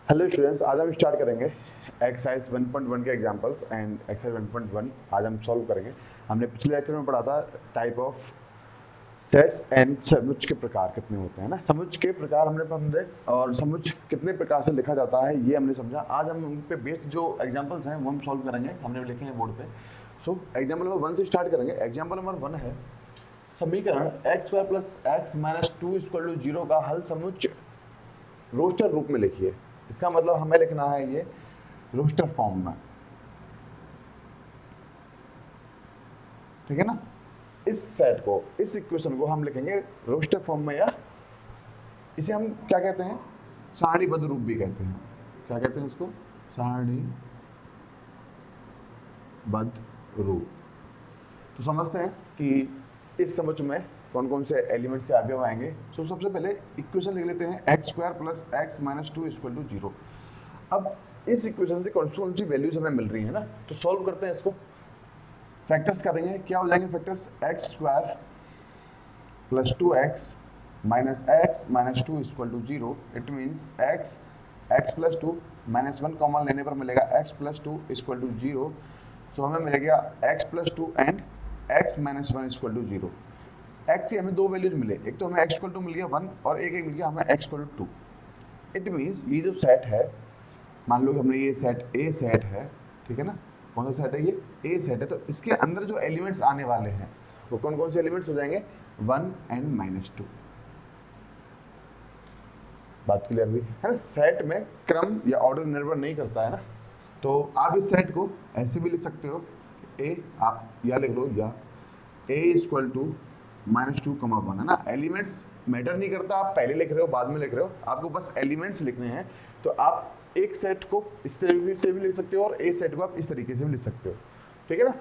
Hello students, आज हम start करेंगे एक्सरसाइज 1.1 के एग्जांपल्स एंड एक्सरसाइज 1.1 आज हम सॉल्व करेंगे। हमने पिछले लेक्चर में पढ़ा था टाइप ऑफ सेट्स एंड समुच्च के प्रकार कितने होते हैं ना। समुच्च के प्रकार हमने समझे और समुच्च कितने प्रकार से लिखा जाता है ये हमने समझा। आज हम उन पे बेस्ड जो एग्जांपल्स हैं वो हम सॉल्व करेंगे। हमने लिखे हैं बोर्ड पे। सो एग्जाम्पल नंबर 1 से स्टार्ट करेंगे। एग्जाम्पल नंबर 1 है समीकरण x² plus x minus 2 equal to 0 का हल समुच्च रोस्टर रूप में लिखिए। इसका मतलब हमें लिखना है ये रोस्टर फॉर्म में, ठीक है ना। इस सेट को, इस इक्वेशन को हम लिखेंगे रोस्टर फॉर्म में, या इसे हम क्या कहते हैं, सारणीबद्ध रूप भी कहते हैं। क्या कहते हैं इसको? सारणीबद्ध रूप। तो समझते हैं कि इस समुच्च में कौन कौन से एलिमेंट से अवयव आएंगे। तो सबसे पहले इक्वेशन लिख लेते हैं x² plus x minus 2 equal to 0। अब इस इक्वेशन से कौन सी वैल्यूज हमें मिल रही है ना, तो सॉल्व करते हैं इसको। फैक्टर्स करेंगे, क्या हो जाएंगे factors? x² plus 2x minus 2 equal to 0। It means x plus 2 minus 1 common लेने पर मिलेगा x plus 2 equal to 0। So हमें मिलेगा x plus 2 and x minus 1 equal to 0। x से हमें दो वैल्यूज मिले, एक तो हमें x इक्वल टू मिल गया 1 और एक मिल गया हमें x equal to 2। It means ये जो सेट है, मान लो कि हमने ये सेट A सेट है, ठीक है ना। कौन सा सेट है? ये A सेट है। तो इसके अंदर जो एलिमेंट्स आने वाले हैं वो कौन कौन से एलिमेंट्स हो जाएंगे? 1 एंड माइनस 2। बात क्लियर हुई है ना। सेट में क्रम या ऑर्डर निर्भर नहीं करता है ना। तो आप इस सेट को ऐसे भी लिख सकते हो, A आप या लिख लो, या A इक्वल टू माइनस 2 कमा 1, है ना। एलिमेंट्स मैटर नहीं करता, आप पहले लिख रहे हो बाद में लिख रहे हो, आपको बस एलिमेंट्स लिखने हैं। तो आप एक सेट को इस तरीके से भी लिख सकते हो और एक सेट को आप इस तरीके से भी लिख सकते हो, ठीक है ना।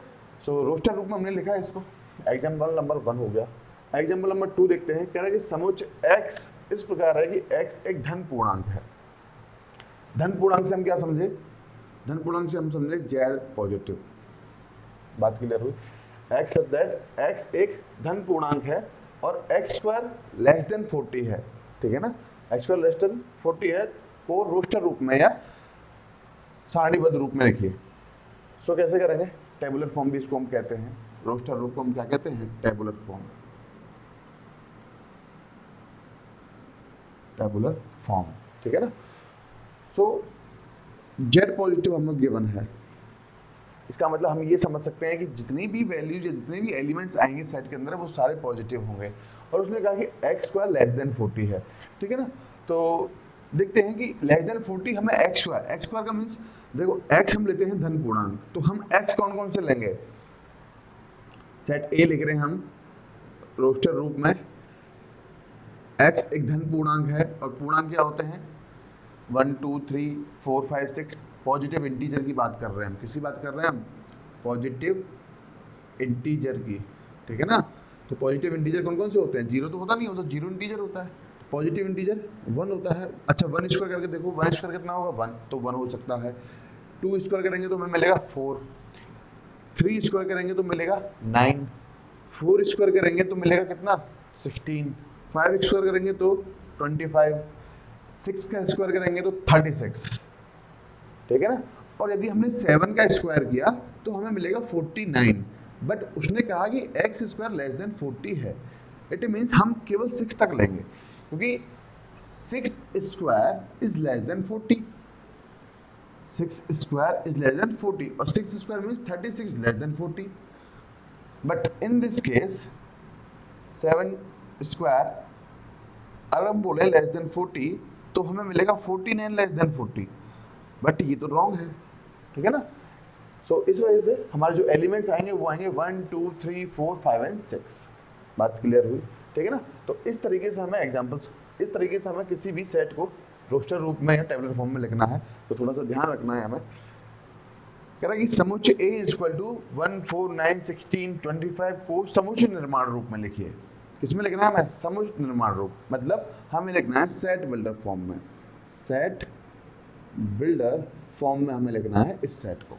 सो रोस्टर रूप में हमने लिखा है इसको। एग्जाम्पल नंबर 1 हो गया। एग्जाम्पल नंबर 2 देखते हैं। कह रहा है कि समुच्च x इस प्रकार है कि x एक धन पूर्णांक है। धन पूर्णांक से हम क्या समझे? धन पूर्णांक से हम समझे z पॉजिटिव। बात क्लियर हुई? x दैट x एक धन पूर्णांक है और x² लेस देन 40 है, ठीक है ना। x² लेस देन 40 है को रोस्टर रूप में या सारणीबद्ध रूप में लिखिए। सो कैसे करेंगे? टेबुलर फॉर्म भी इसको हम कहते हैं। रोस्टर रूप को हम क्या कहते हैं? Tabular form. टेबुलर फॉर्म, ठीक है ना। सो z पॉजिटिव हमें गिवन है। इसका मतलब हम ये समझ सकते हैं कि जितनी भी वैल्यूज या जितने भी एलिमेंट्स आएंगे सेट के अंदर वो सारे पॉजिटिव होंगे। और उसने कहा कि x² लेस देन 40 है, ठीक है ना। तो देखते हैं कि लेस देन 40 हमें x² का मीन्स, देखो x हम लेते हैं धन पूर्णांक, तो हम x कौन कौन से लेंगे? सेट A लिख रहे हैं हम रोस्टर रूप में। x एक धन पूर्णांक है और पूर्णांक क्या होते हैं? 1 2 3 4 5 6। पॉजिटिव इंटीजर की बात कर रहे हैं हम। किसकी बात कर रहे हैं हम? पॉजिटिव इंटीजर की, ठीक है ना। तो पॉजिटिव इंटीजर कौन कौन से होते हैं? जीरो तो होता नहीं, होता जीरो इंटीजर होता है। पॉजिटिव इंटीजर 1 होता है। अच्छा 1 स्क्वायर करके देखो, 1 स्क्वायर कितना होगा? 1, तो 1 हो सकता है। 2 स्क्वायर करेंगे तो हमें मिलेगा 4। 3 स्क्वायर करेंगे तो मिलेगा 9। 4 स्क्वायर करेंगे तो मिलेगा कितना? 16। 5 स्क्वायर करेंगे तो 25। 6 का स्क्वायर करेंगे तो 36, ठीक है ना। और यदि हमने 7 का स्क्वायर किया तो हमें मिलेगा 49। बट उसने कहा कि x² लेस देन 40 है। इट मीन्स हम केवल 6 तक लेंगे, क्योंकि 6² is less then 40। 6² is less then 40 और 6² means 36 less than 40। But in this case 7² अगर हम बोले लेस देन 40 तो हमें मिलेगा 49 लेस देन 40। बट ये तो रॉन्ग है, ठीक है ना। सो इस वजह से हमारे जो एलिमेंट्स आएंगे वो आएंगे 1 2 3 4 5 एंड 6। बात क्लियर हुई, ठीक है ना। तो इस तरीके से हमें एग्जांपल्स, इस तरीके से हमें किसी भी सेट को रोस्टर रूप में या टेबुलर फॉर्म में लिखना है। तो थोड़ा सा ध्यान रखना है हमें। कह रहा है कि समुच्चय A इक्वल टू 1 4 9 16 25 को समुच्चय निर्माण रूप में लिखिए। किसमें लिखना है हमें? समुच्चय निर्माण रूप, मतलब हमें लिखना है सेट बिल्डर फॉर्म में। सेट बिल्डर फॉर्म में हमें लिखना है इस सेट को।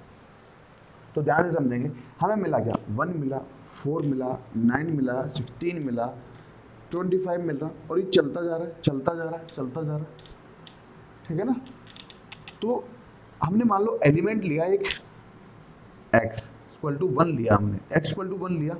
तो ध्यान से समझेंगे। हमें मिला क्या? 1 मिला, 4 मिला, 9 मिला, 16 मिला, 25 मिल रहा, और ये चलता जा रहा है, चलता जा रहा है, चलता जा रहा है, ठीक है ना। तो हमने मान लो एलिमेंट लिया एक x इक्वल टू 1 लिया, हमने x इक्वल टू 1 लिया,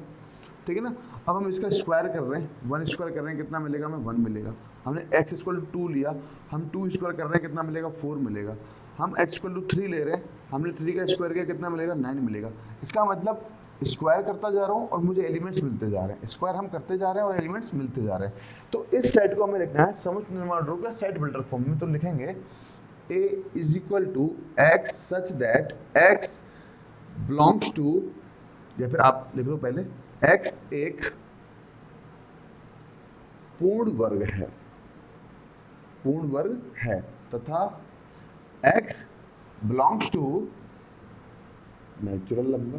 ठीक है ना। अब हम इसका स्क्वायर कर रहे हैं, 1 स्क्वायर कर रहे हैं, कितना मिलेगा हमें 1 मिलेगा। हमने x इक्वल टू 2 लिया, हम 2 स्क्वायर कर रहे हैं, कितना मिलेगा 4 मिलेगा। हम x इक्वल टू 3 ले रहे हैं, हमने 3 का स्क्वायर किया, कितना मिलेगा 9 मिलेगा। इसका मतलब स्क्वायर करता जा रहा हूँ और मुझे एलिमेंट्स मिलते जा रहे हैं, स्क्वायर हम करते जा रहे हैं और एलिमेंट्स मिलते जा रहे हैं। तो इस सेट को हमें लिखना है समुच्चय निर्माण रूप या सेट बिल्डर फॉर्म में। तो लिखेंगे A is equal to x such that x belongs to, या फिर आप लिख लो पहले x एक पूर्ण वर्ग है, पूर्ण वर्ग है, तथा x belongs to natural number,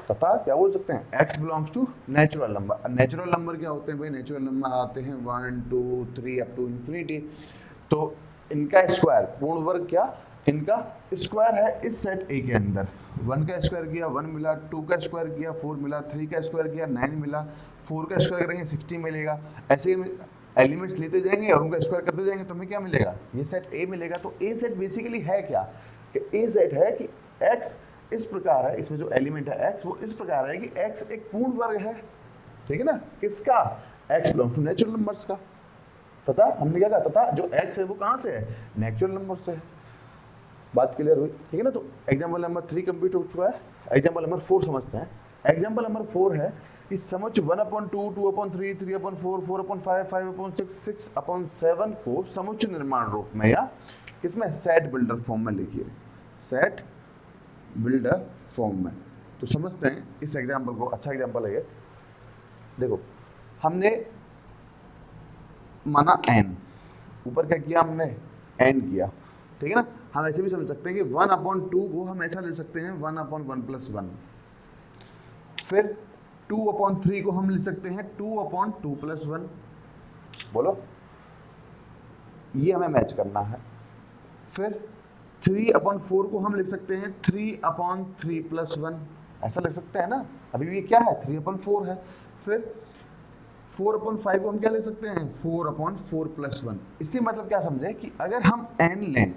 तथा क्या बोल सकते हैं x belongs to natural number. Natural number क्या होते हैं भाई, नेचुरल नंबर आते हैं 1 2 3 अप टू इंफिनिटी। तो इनका स्क्वायर, पूर्ण वर्ग क्या, इनका स्क्वायर है इस सेट ए के अंदर। 1 का स्क्वायर किया 1 मिला, 2 का स्क्वायर किया 4 मिला, 3 का स्क्वायर किया 9 मिला, 4 का स्क्वायर करेंगे 60 मिलेगा। ऐसे एलिमेंट्स लेते जाएंगे और उनका स्क्वायर करते जाएंगे तो हमें क्या मिलेगा, ये सेट ए मिलेगा। तो ए सेट बेसिकली है क्या, कि ए सेट है कि x इस प्रकार है, इसमें जो एलिमेंट है x वो इस प्रकार है कि x एक पूर्ण वर्ग है, ठीक है ना, किसका, x belongs to natural numbers का। तथा हमने क्या कहा, तथा जो x है वो कहाँ से है, नेचुरल नंबर से है। बात क्लियर हुई, ठीक है ना। तो एग्जाम्पल नंबर 3 कंप्लीट हो चुका है, एग्जाम्पल नंबर 4 समझते हैं। एग्जाम्पल नंबर 4 है कि समुच्चय 1/2 2/3 3/4 4/5 5/6 6/7 को समुच्चय निर्माण रूप में या किसमें, सेट बिल्डर फॉर्म में लिखिए, सेट बिल्डर फॉर्म में। तो समझते हैं इस एग्जाम्पल को, अच्छा एग्जाम्पल है ये। देखो हमने माना n, ऊपर क्या किया हमने, n किया, ठीक है ना। हम ऐसे भी समझ सकते हैं कि 1/2 को हम ऐसा ले सकते हैं 1/1+1, फिर 2/3 को हम लिख सकते हैं 2/2+1। बोलो, ये हमें मैच करना है। फिर 3/4 को हम लिख सकते हैं 3/3+1, ऐसा लिख सकते हैं ना, अभी भी ये क्या है 3/4 है। फिर 4/5 को हम क्या ले सकते हैं 4/4+1। इससे मतलब क्या समझे कि अगर हम n लें,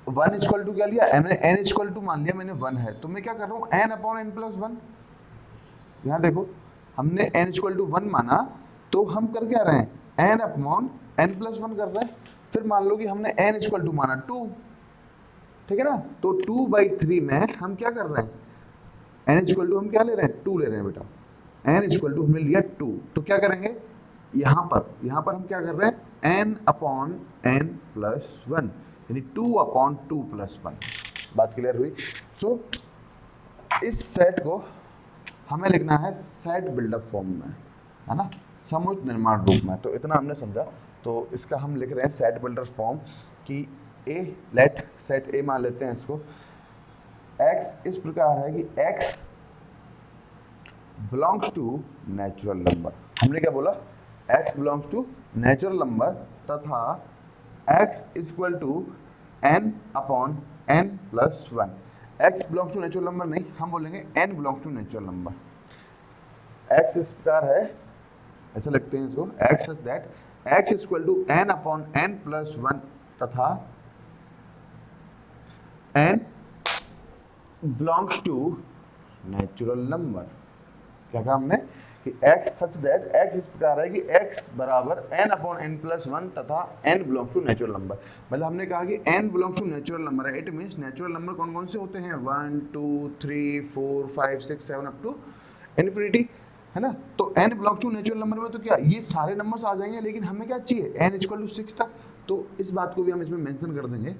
1 इक्वल टू क्या लिया, n इक्वल टू मान लिया मैंने 1 है, तो मैं क्या कर रहा हूँ n/n+1। यहाँ देखो हमने n इक्वल टू 1 माना, तो हम कर क्या रहे हैं n/n+1 कर रहे हैं। फिर मान लो कि हमने n इक्वल टू माना 2, ठीक है ना, तो 2/3 में हम क्या कर रहे हैं, n इक्वल टू हम क्या ले रहे हैं 2 ले रहे हैं बेटा, n इक्वल टू हमने लिया 2, तो क्या करेंगे यहाँ पर हम क्या कर रहे हैं n/n+1 यानी 2/2+1। बात क्लियर हुई। सो इस सेट को हमें लिखना है सेट बिल्डअप फॉर्म में, है ना, समुच्चय निर्माण रूप में। तो इतना हमने समझा। तो इसका हम लिख रहे हैं सेट बिल्डर फॉर्म कि a, लेट सेट a मान लेते हैं इसको, x इस प्रकार है कि x belongs to natural number. हमने क्या बोला, x belongs to natural number तथा x equal to n/n+1। x belongs to natural number नहीं, हम बोलेंगे n belongs to natural number. x इस प्रकार है, ऐसा लिखते हैं इसको, x is that x equal to n/n+1 तथा n belongs to natural number. क्या कहा हमने कि x सच दैट x इस प्रकार है कि x बराबर n/n+1 तथा n belongs to natural number. मतलब हमने कहा कि n belongs to natural number है, इट मींस नेचुरल नंबर कौन कौन से होते हैं 1 2 3 4 5 6 7 अप टू इन्फिनिटी, है ना। तो n belongs to natural number में तो क्या ये सारे नंबर्स आ जाएंगे, लेकिन हमें क्या चाहिए n इक्वल टू 6 तक। तो इस बात को भी हम इसमें मेंशन कर देंगे,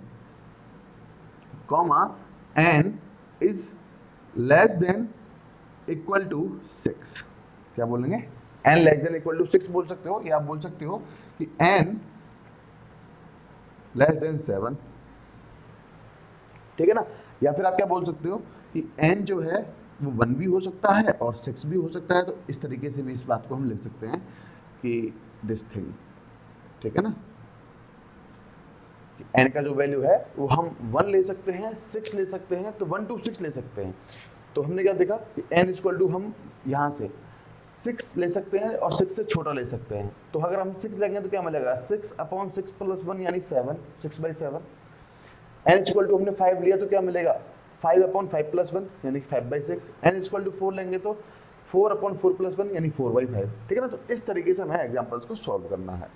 comma n is less than equal to 6। क्या बोलेंगे, n less than equal to 6 बोल सकते हो, या आप बोल सकते हो कि n लेस देन 7, ठीक है ना। या फिर आप क्या बोल सकते हो कि n जो है वो 1 भी हो सकता है और 6 भी हो सकता है। तो इस तरीके से भी इस बात को हम लिख सकते हैं कि दिस थिंग, ठीक है ना, n का जो वैल्यू है वो हम 1 ले सकते हैं, 6 ले सकते हैं, तो 1 to 6 ले सकते हैं। तो हमने क्या देखा कि n इक्वल टू हम यहाँ से 6 ले सकते हैं और 6 से छोटा ले सकते हैं। तो अगर हम 6 लेंगे तो क्या मिलेगा, 6/6 + 1 यानी 7, 6/7। n इक्वल टू हमने 5 लिया तो क्या मिलेगा, 5/5 + 1 यानी 5/6। n इक्वल टू 4 लेंगे तो 4/4 + 1 यानी 4/5। ठीक है ना। तो इस तरीके से हमें एग्जाम्पल्स को सॉल्व करना है।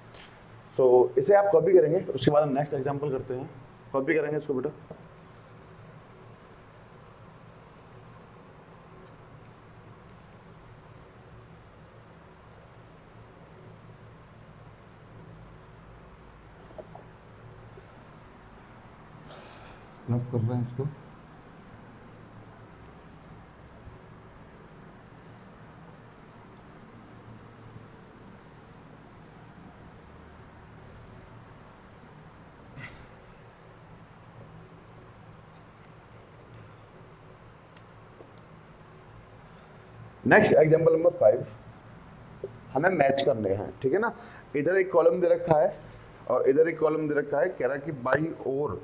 सो इसे आप कॉपी करेंगे, उसके बाद हम नेक्स्ट एग्जाम्पल करते हैं। कॉपी करेंगे इसको बेटा। रफ कर रहे हैं इसको। नेक्स्ट एग्जाम्पल नंबर 5 हमें मैच करने हैं। ठीक है ना। इधर एक कॉलम दे रखा है और इधर एक कॉलम दे रखा है। कह रहा है कि बाई ओर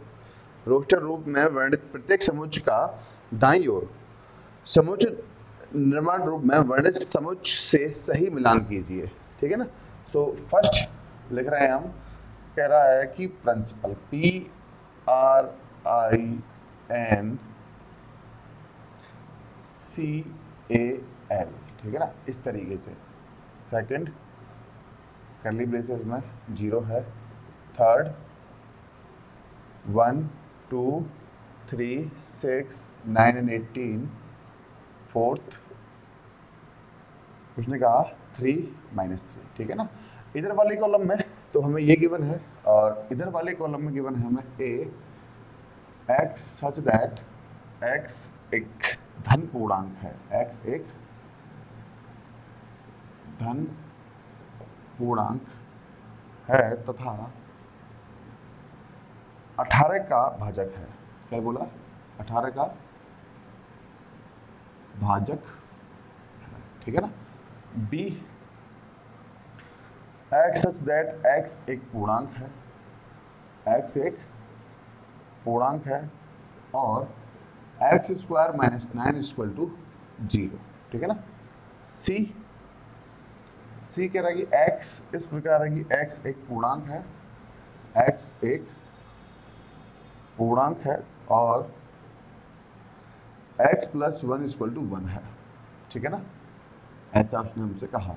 रोस्टर रूप में वर्णित प्रत्येक समुच्चय का दाईं ओर समुच्चय निर्माण रूप में वर्णित समुच्चय से सही मिलान कीजिए। ठीक है ना। सो फर्स्ट लिख रहे हैं हम, कह रहा है कि प्रिंसिपल PRINCAL। ठीक है ना, इस तरीके से। सेकंड करली ब्रेसेस में 0 है। Third 1 2 3 6 9 and 18। फोर्थ उसने कहा 3 - 3। ठीक है ना। इधर वाले कॉलम में तो हमें ये गिवन है और इधर वाले कॉलम में गिवन है हमें x सच दैट x एक धन पूर्णांक है। x एक धन पूर्णांक है तथा 18 का भाजक है। क्या बोला, 18 का भाजक है। ठीक है ना। b x such that x एक पूर्णांक है, x एक पूर्णांक है और x² - 9 = 0। ठीक है ना। c कह रहा है कि x इस प्रकार है कि x एक पूर्णांक है, x एक पूर्णांक है और x + 1 = 1 है। ठीक है ना, ऐसा उसने हमसे कहा।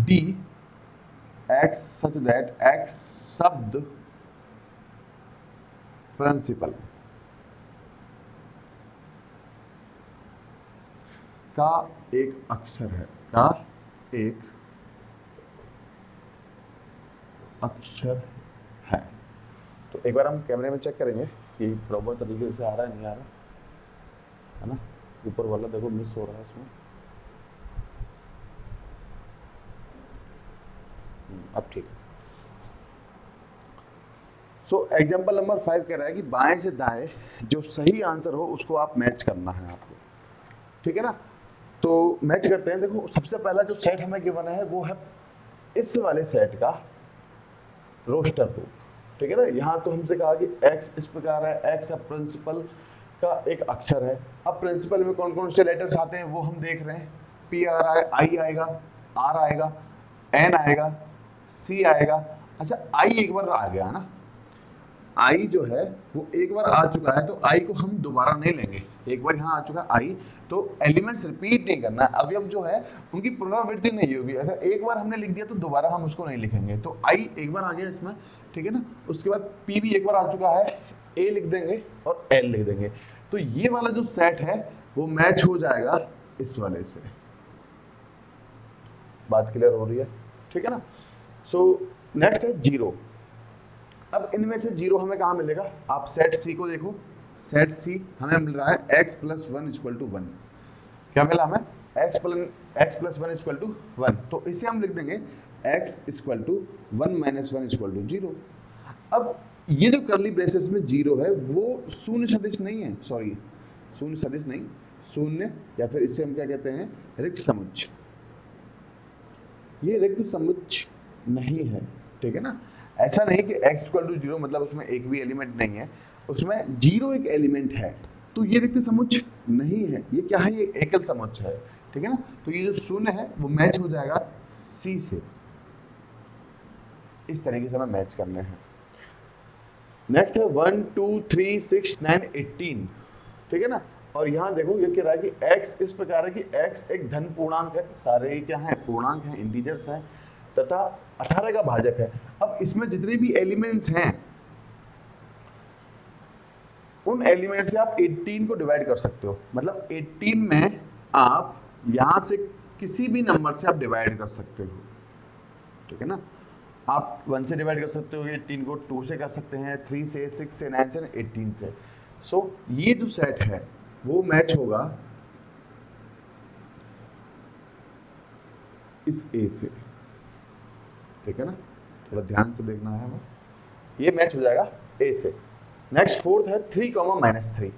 d x such that x शब्द प्रिंसिपल का एक अक्षर है, का एक अक्षर है। तो एक बार हम कैमरे में चेक करेंगे कि प्रॉपर तरीके से आ रहा है नहीं आ रहा है ना। ऊपर वाला देखो मिस हो रहा है इसमें। अब ठीक है। सो एग्जाम्पल नंबर 5 कह रहा है कि बाएं से दाएं जो सही आंसर हो उसको आप मैच करना है आपको। ठीक है ना। तो मैच करते हैं। देखो सबसे पहला जो सेट हमें गिवन है वो है इस वाले सेट का रोस्टर रूप। ठीक है ना। यहाँ तो हमसे कहा कि x इस प्रकार है, x अब प्रिंसिपल का एक अक्षर है। अब प्रिंसिपल में कौन कौन से लेटर्स आते हैं वो हम देख रहे हैं। P आ रहा है, I आएगा, R आएगा, N आएगा, C आएगा। अच्छा I एक बार आ गया ना, I जो है वो एक बार आ चुका है तो I को हम दोबारा नहीं लेंगे। एक बार यहाँ आ चुका I तो एलिमेंट्स रिपीट नहीं करना। अवयव जो है उनकी पुनरावृत्ति नहीं होगी। अगर एक बार हमने लिख दिया तो दोबारा हम उसको नहीं लिखेंगे। तो I एक बार आ गया इसमें। ठीक है ना। उसके बाद P भी एक बार आ चुका है, A लिख देंगे और L लिख देंगे। तो ये वाला जो सेट है वो मैच हो जाएगा इस वाले से। बात क्लियर हो रही है। ठीक है ना। सो नेक्स्ट है 0। अब इनमें से 0 हमें कहाँ मिलेगा, आप सेट C को देखो। सेट C हमें मिल रहा है x + 1 = 1। क्या मिला हमें, x + 1 = 1। तो इसे हम लिख देंगे x = 1 - 1 = 0। अब ये जो करली ब्रेसेस में 0 है वो शून्य सदिश नहीं है, सॉरी शून्य सदिश नहीं, शून्य या फिर इसे हम क्या कहते हैं, रिक्त समुच्चय। ये रिक्त समुच्चय नहीं है। ठीक है ना। ऐसा नहीं कि x = 0 मतलब उसमें एक भी एलिमेंट नहीं है, उसमें 0 एक एलिमेंट है। तो ये रिक्त समुच्चय नहीं है। ये क्या है, ये एकल समुच्चय है। ठीक है ना। तो ये जो शून्य है वो मैच हो जाएगा सी से। इस तरीके से हमें मैच करने हैं। नेक्स्ट है 1 2 3 6 9 18, ठीक है ना। और यहाँ देखो ये कह रहा है कि x इस प्रकार है कि x एक धन पूर्णांक है, सारे ही क्या है पूर्णांक हैं, इंटीजर्स हैं, तथा 18 का भाजक है। अब इसमें जितने भी एलिमेंट्स हैं उन एलिमेंट से आप 18 को डिवाइड कर सकते हो। मतलब 18 में आप यहां से किसी भी नंबर से आप डिवाइड कर सकते हो, ठीक है ना। आप 1 से डिवाइड कर सकते हो 18 को, 2 से कर सकते हैं, 3 से, 6 से, 9 से, 18 से। सो ये जो सेट है वो मैच होगा इस ए से, ठीक है ना। थोड़ा ध्यान से देखना है हमें, ये मैच हो जाएगा ए से। नेक्स्ट फोर्थ है 3, -3,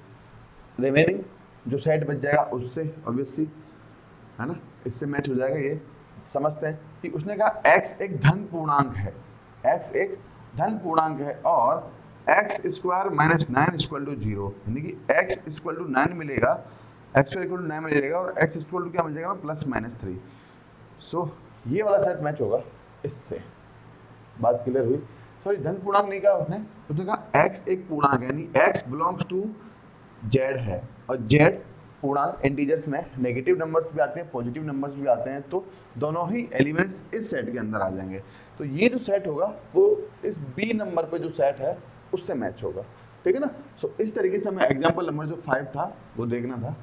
रिमेनिंग जो सेट बच जाएगा उससे, ऑब्वियसली है ना, इससे मैच हो जाएगा। ये समझते हैं कि उसने कहा x एक धन पूर्णांक है, x एक धन पूर्णांक है और x square minus 9 equal to 0, यानी कि x इक्वल टू 9 मिलेगा, x इक्वल टू 9 मिलेगा और x इक्वल टू क्या मिल जाएगा +-3। सो ये वाला सेट मैच होगा इससे। बात क्लियर हुई। सॉरी धन पूर्णांक नहीं कहा उसने कहा x एक पूर्णांक है, यानी x बिलोंग्स टू z है और z पूर्णांक इंटीजर्स में नेगेटिव नंबर्स भी आते हैं, पॉजिटिव नंबर्स भी आते हैं, तो दोनों ही एलिमेंट्स इस सेट के अंदर आ जाएंगे। तो ये जो सेट होगा वो इस बी नंबर पे जो सेट है उससे मैच होगा, ठीक है ना। सो इस तरीके से हमें एग्जाम्पल नंबर जो 5 था वो देखना था।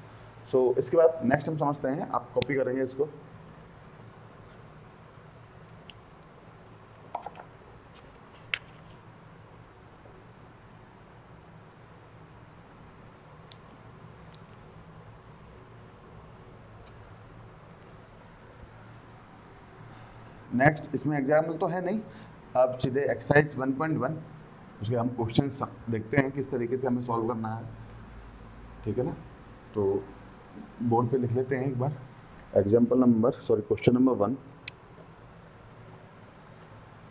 सो इसके बाद नेक्स्ट हम समझते हैं, आप कॉपी करेंगे इसको। नेक्स्ट इसमें एग्जाम्पल तो है नहीं, अब सीधे एक्सरसाइज 1.1 उसके हम क्वेश्चन देखते हैं किस तरीके से हमें सॉल्व करना है, ठीक है ना। तो बोर्ड पे लिख लेते हैं एक बार क्वेश्चन नंबर 1।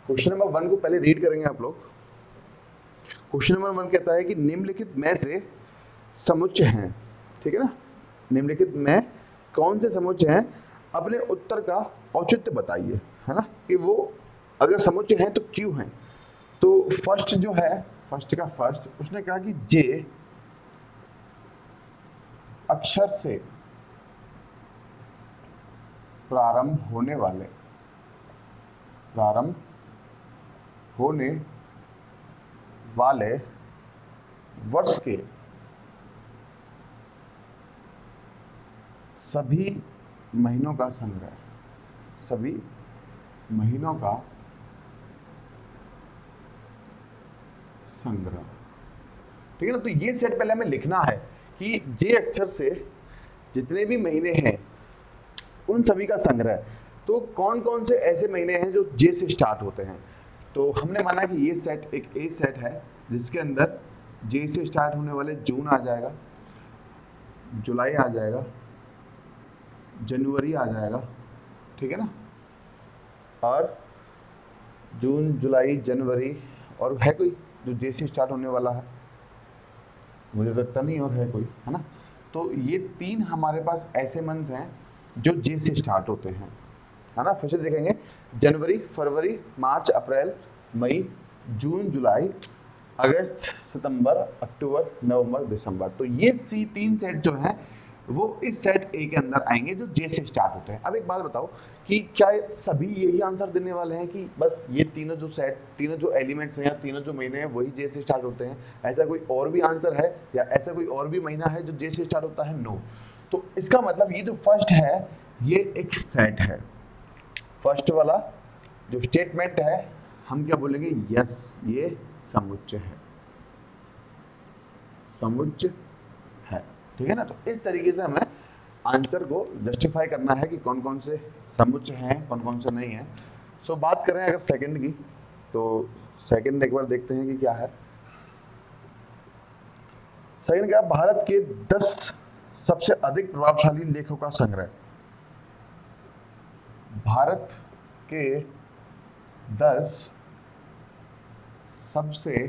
क्वेश्चन नंबर 1 को पहले रीड करेंगे आप लोग। क्वेश्चन नंबर 1 कहता है कि निम्नलिखित में से समुच्चय हैं, ठीक है ना। निम्नलिखित में कौन से समुच्चय हैं, अपने उत्तर का औचित्य बताइए, है ना, कि वो अगर समुच्चय हैं तो क्यों हैं। तो फर्स्ट जो है, फर्स्ट उसने कहा कि जे अक्षर से प्रारंभ होने वाले वर्ष के सभी महीनों का संग्रह, ठीक है ना। तो ये सेट पहले हमें लिखना है कि जे अक्षर से जितने भी महीने हैं उन सभी का संग्रह। तो कौन कौन से ऐसे महीने हैं जो जे से स्टार्ट होते हैं। तो हमने माना कि ये सेट एक ए सेट है जिसके अंदर जे से स्टार्ट होने वाले जून आ जाएगा, जुलाई आ जाएगा, जनवरी आ जाएगा, ठीक है ना। और जून, जुलाई, जनवरी, और है कोई जो जे से स्टार्ट होने वाला है, मुझे लगता नहीं और है कोई, है ना। तो ये 3 हमारे पास ऐसे मंथ हैं जो जे से स्टार्ट होते हैं, है ना। फिर से देखेंगे, जनवरी, फरवरी, मार्च, अप्रैल, मई, जून, जुलाई, अगस्त, सितंबर, अक्टूबर, नवंबर, दिसंबर। तो ये 3 सेट जो हैं वो इस सेट ए के अंदर आएंगे जो जे से स्टार्ट होते हैं। अब एक बात बताओ कि क्या सभी यही आंसर देने वाले हैं कि बस ये तीनों जो एलिमेंट्स हैं या तीनों जो महीने हैं वही जे से स्टार्ट होते हैं, ऐसा कोई और भी आंसर है या ऐसा कोई और भी महीना है जो जे से स्टार्ट होता है। नो। तो इसका मतलब ये जो फर्स्ट है ये एक सेट है, फर्स्ट वाला जो स्टेटमेंट है हम क्या बोलेंगे, यस ये समुच्चय है, ठीक है ना। तो इस तरीके से हमें आंसर को जस्टिफाई करना है कि कौन कौन से समुच्चय हैं, कौन कौन से नहीं है। सो बात करें अगर सेकंड की, तो सेकंड एक बार देखते हैं कि क्या है। सेकंड क्या, भारत के 10 सबसे अधिक प्रभावशाली लेखों का संग्रह। भारत के 10 सबसे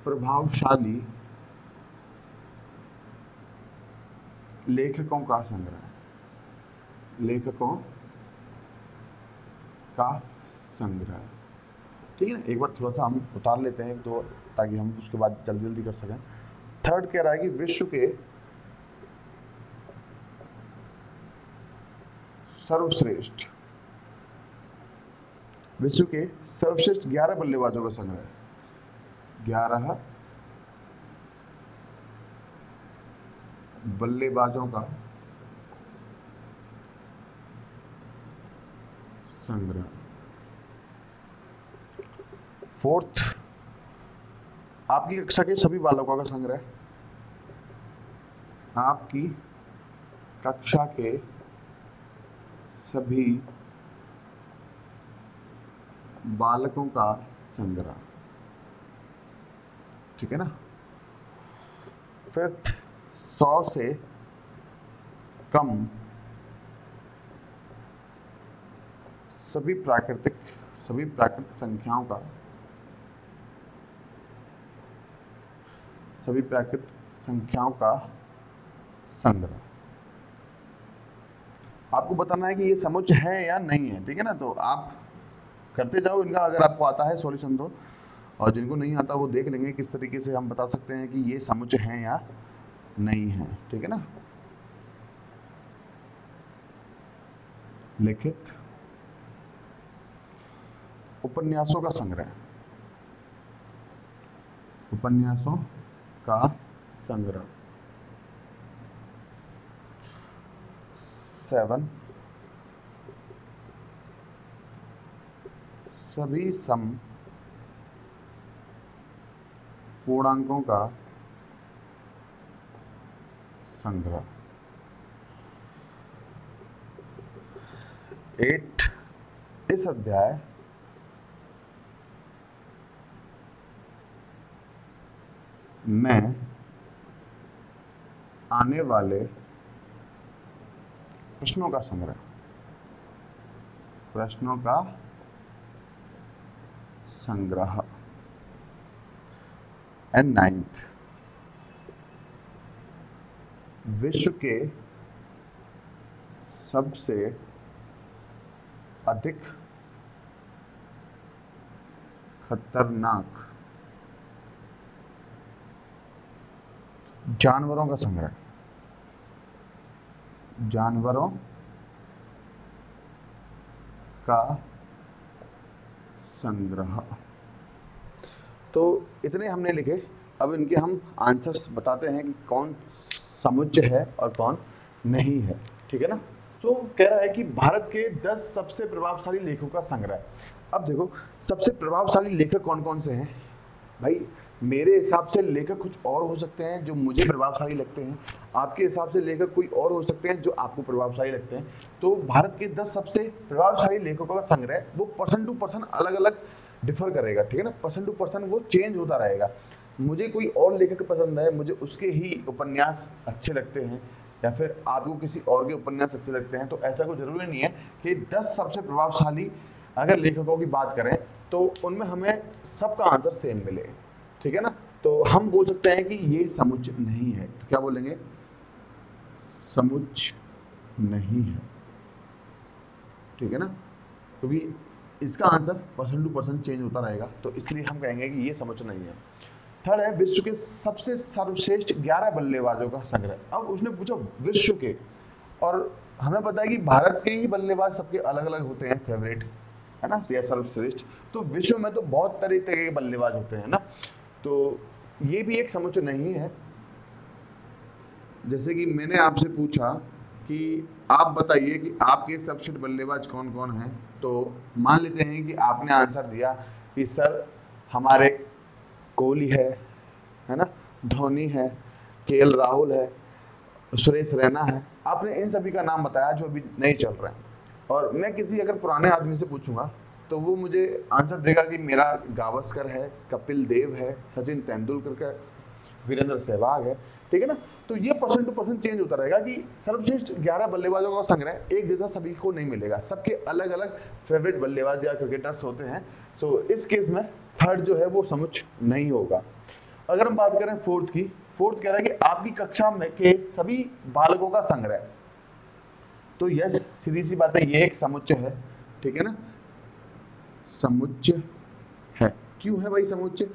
प्रभावशाली लेखकों का संग्रह, लेखकों का संग्रह। ठीक है ना, एक बार थोड़ा सा हम उतार लेते हैं तो ताकि हम उसके बाद जल्दी जल्दी कर सकें। थर्ड कह रहा है कि विश्व के सर्वश्रेष्ठ, विश्व के सर्वश्रेष्ठ 11 बल्लेबाजों का संग्रह, 11 बल्लेबाजों का संग्रह। फोर्थ, आपकी कक्षा के सभी बालकों का संग्रह, आपकी कक्षा के सभी बालकों का संग्रह। ठीक है ना। फिफ्थ, 100 से कम सभी प्राकृतिक संख्याओं का, सभी प्राकृतिक संख्याओं का संग्रह। आपको बताना है कि ये समुच्चय है या नहीं है। ठीक है ना, तो आप करते जाओ इनका, अगर आपको आता है सॉल्यूशन तो, और जिनको नहीं आता वो देख लेंगे किस तरीके से हम बता सकते हैं कि ये समुच्चय है या नहीं है। ठीक है ना। लिखित उपन्यासों का संग्रह, उपन्यासों का संग्रह। 7, सभी सम पूर्णांकों का संग्रह। 8, इस अध्याय में आने वाले प्रश्नों का संग्रह, प्रश्नों का संग्रह। एंड 9th, विश्व के सबसे अधिक खतरनाक जानवरों का संग्रह, जानवरों का संग्रह। तो इतने हमने लिखे। अब इनके हम आंसर्स बताते हैं कि कौन समुच्चय है और कौन नहीं है। ठीक है ना। तो कह रहा है कि भारत के 10 सबसे प्रभावशाली लेखकों का संग्रह। अब देखो, सबसे प्रभावशाली लेखक कौन कौन से हैं भाई। मेरे हिसाब से लेखक कुछ और हो सकते हैं जो मुझे प्रभावशाली लगते हैं, आपके हिसाब से लेखक कोई और हो सकते हैं जो आपको प्रभावशाली लगते हैं। तो भारत के 10 सबसे प्रभावशाली लेखकों का संग्रह वो पर्सन टू पर्सन अलग अलग डिफर करेगा। ठीक है ना, पर्सन टू पर्सन वो चेंज होता रहेगा। मुझे कोई और लेखक पसंद है, मुझे उसके ही उपन्यास अच्छे लगते हैं, या फिर आपको किसी और के उपन्यास अच्छे लगते हैं। तो ऐसा कोई जरूरी नहीं है कि 10 सबसे प्रभावशाली अगर लेखकों की बात करें तो उनमें हमें सबका आंसर सेम मिले। ठीक है ना। तो हम बोल सकते हैं कि ये समुच्चय नहीं है। तो क्या बोलेंगे, समुच्चय नहीं है। ठीक है ना, क्योंकि इसका answer person to person change होता रहेगा, तो इसलिए हम कहेंगे कि ये समुच्चय नहीं है। थर्ड है विश्व के सबसे सर्वश्रेष्ठ 11 बल्लेबाजों का संग्रह। अब उसने पूछा विश्व के, और हमें पता है कि भारत के ही बल्लेबाज सबके अलग अलग होते हैं, फेवरेट है ना, या सर्वश्रेष्ठ। तो विश्व में तो बहुत तरह तरह के बल्लेबाज होते हैं ना, तो ये भी एक समुच्चय नहीं है। जैसे कि मैंने आपसे पूछा कि आप बताइए कि आपके सर्वश्रेष्ठ बल्लेबाज कौन कौन हैं, तो मान लेते हैं कि आपने आंसर दिया कि सर हमारे कोहली है ना, धोनी है, केएल राहुल है, सुरेश रैना है। आपने इन सभी का नाम बताया जो अभी नहीं चल रहे हैं। और मैं किसी अगर पुराने आदमी से पूछूंगा तो वो मुझे आंसर देगा कि मेरा गावस्कर है, कपिल देव है, सचिन तेंदुलकर है, वीरेंद्र सहवाग है। ठीक है ना। तो ये पर्सन टू पर्सन चेंज होता रहेगा कि सर्वश्रेष्ठ 11 बल्लेबाजों का संग्रह एक जैसा सभी को नहीं मिलेगा, सबके अलग अलग फेवरेट बल्लेबाज या क्रिकेटर्स होते हैं। तो इस केस में थर्ड जो है वो समुच्चय नहीं होगा। अगर हम बात करें फोर्थ की, फोर्थ कह रहा है कि आपकी कक्षा में के सभी बालकों का संग्रह। तो यस, सीधी सी बात है, ये एक समुच्चय है, ठीक है ना, समुच्चय है। क्यों है भाई समुच्चय?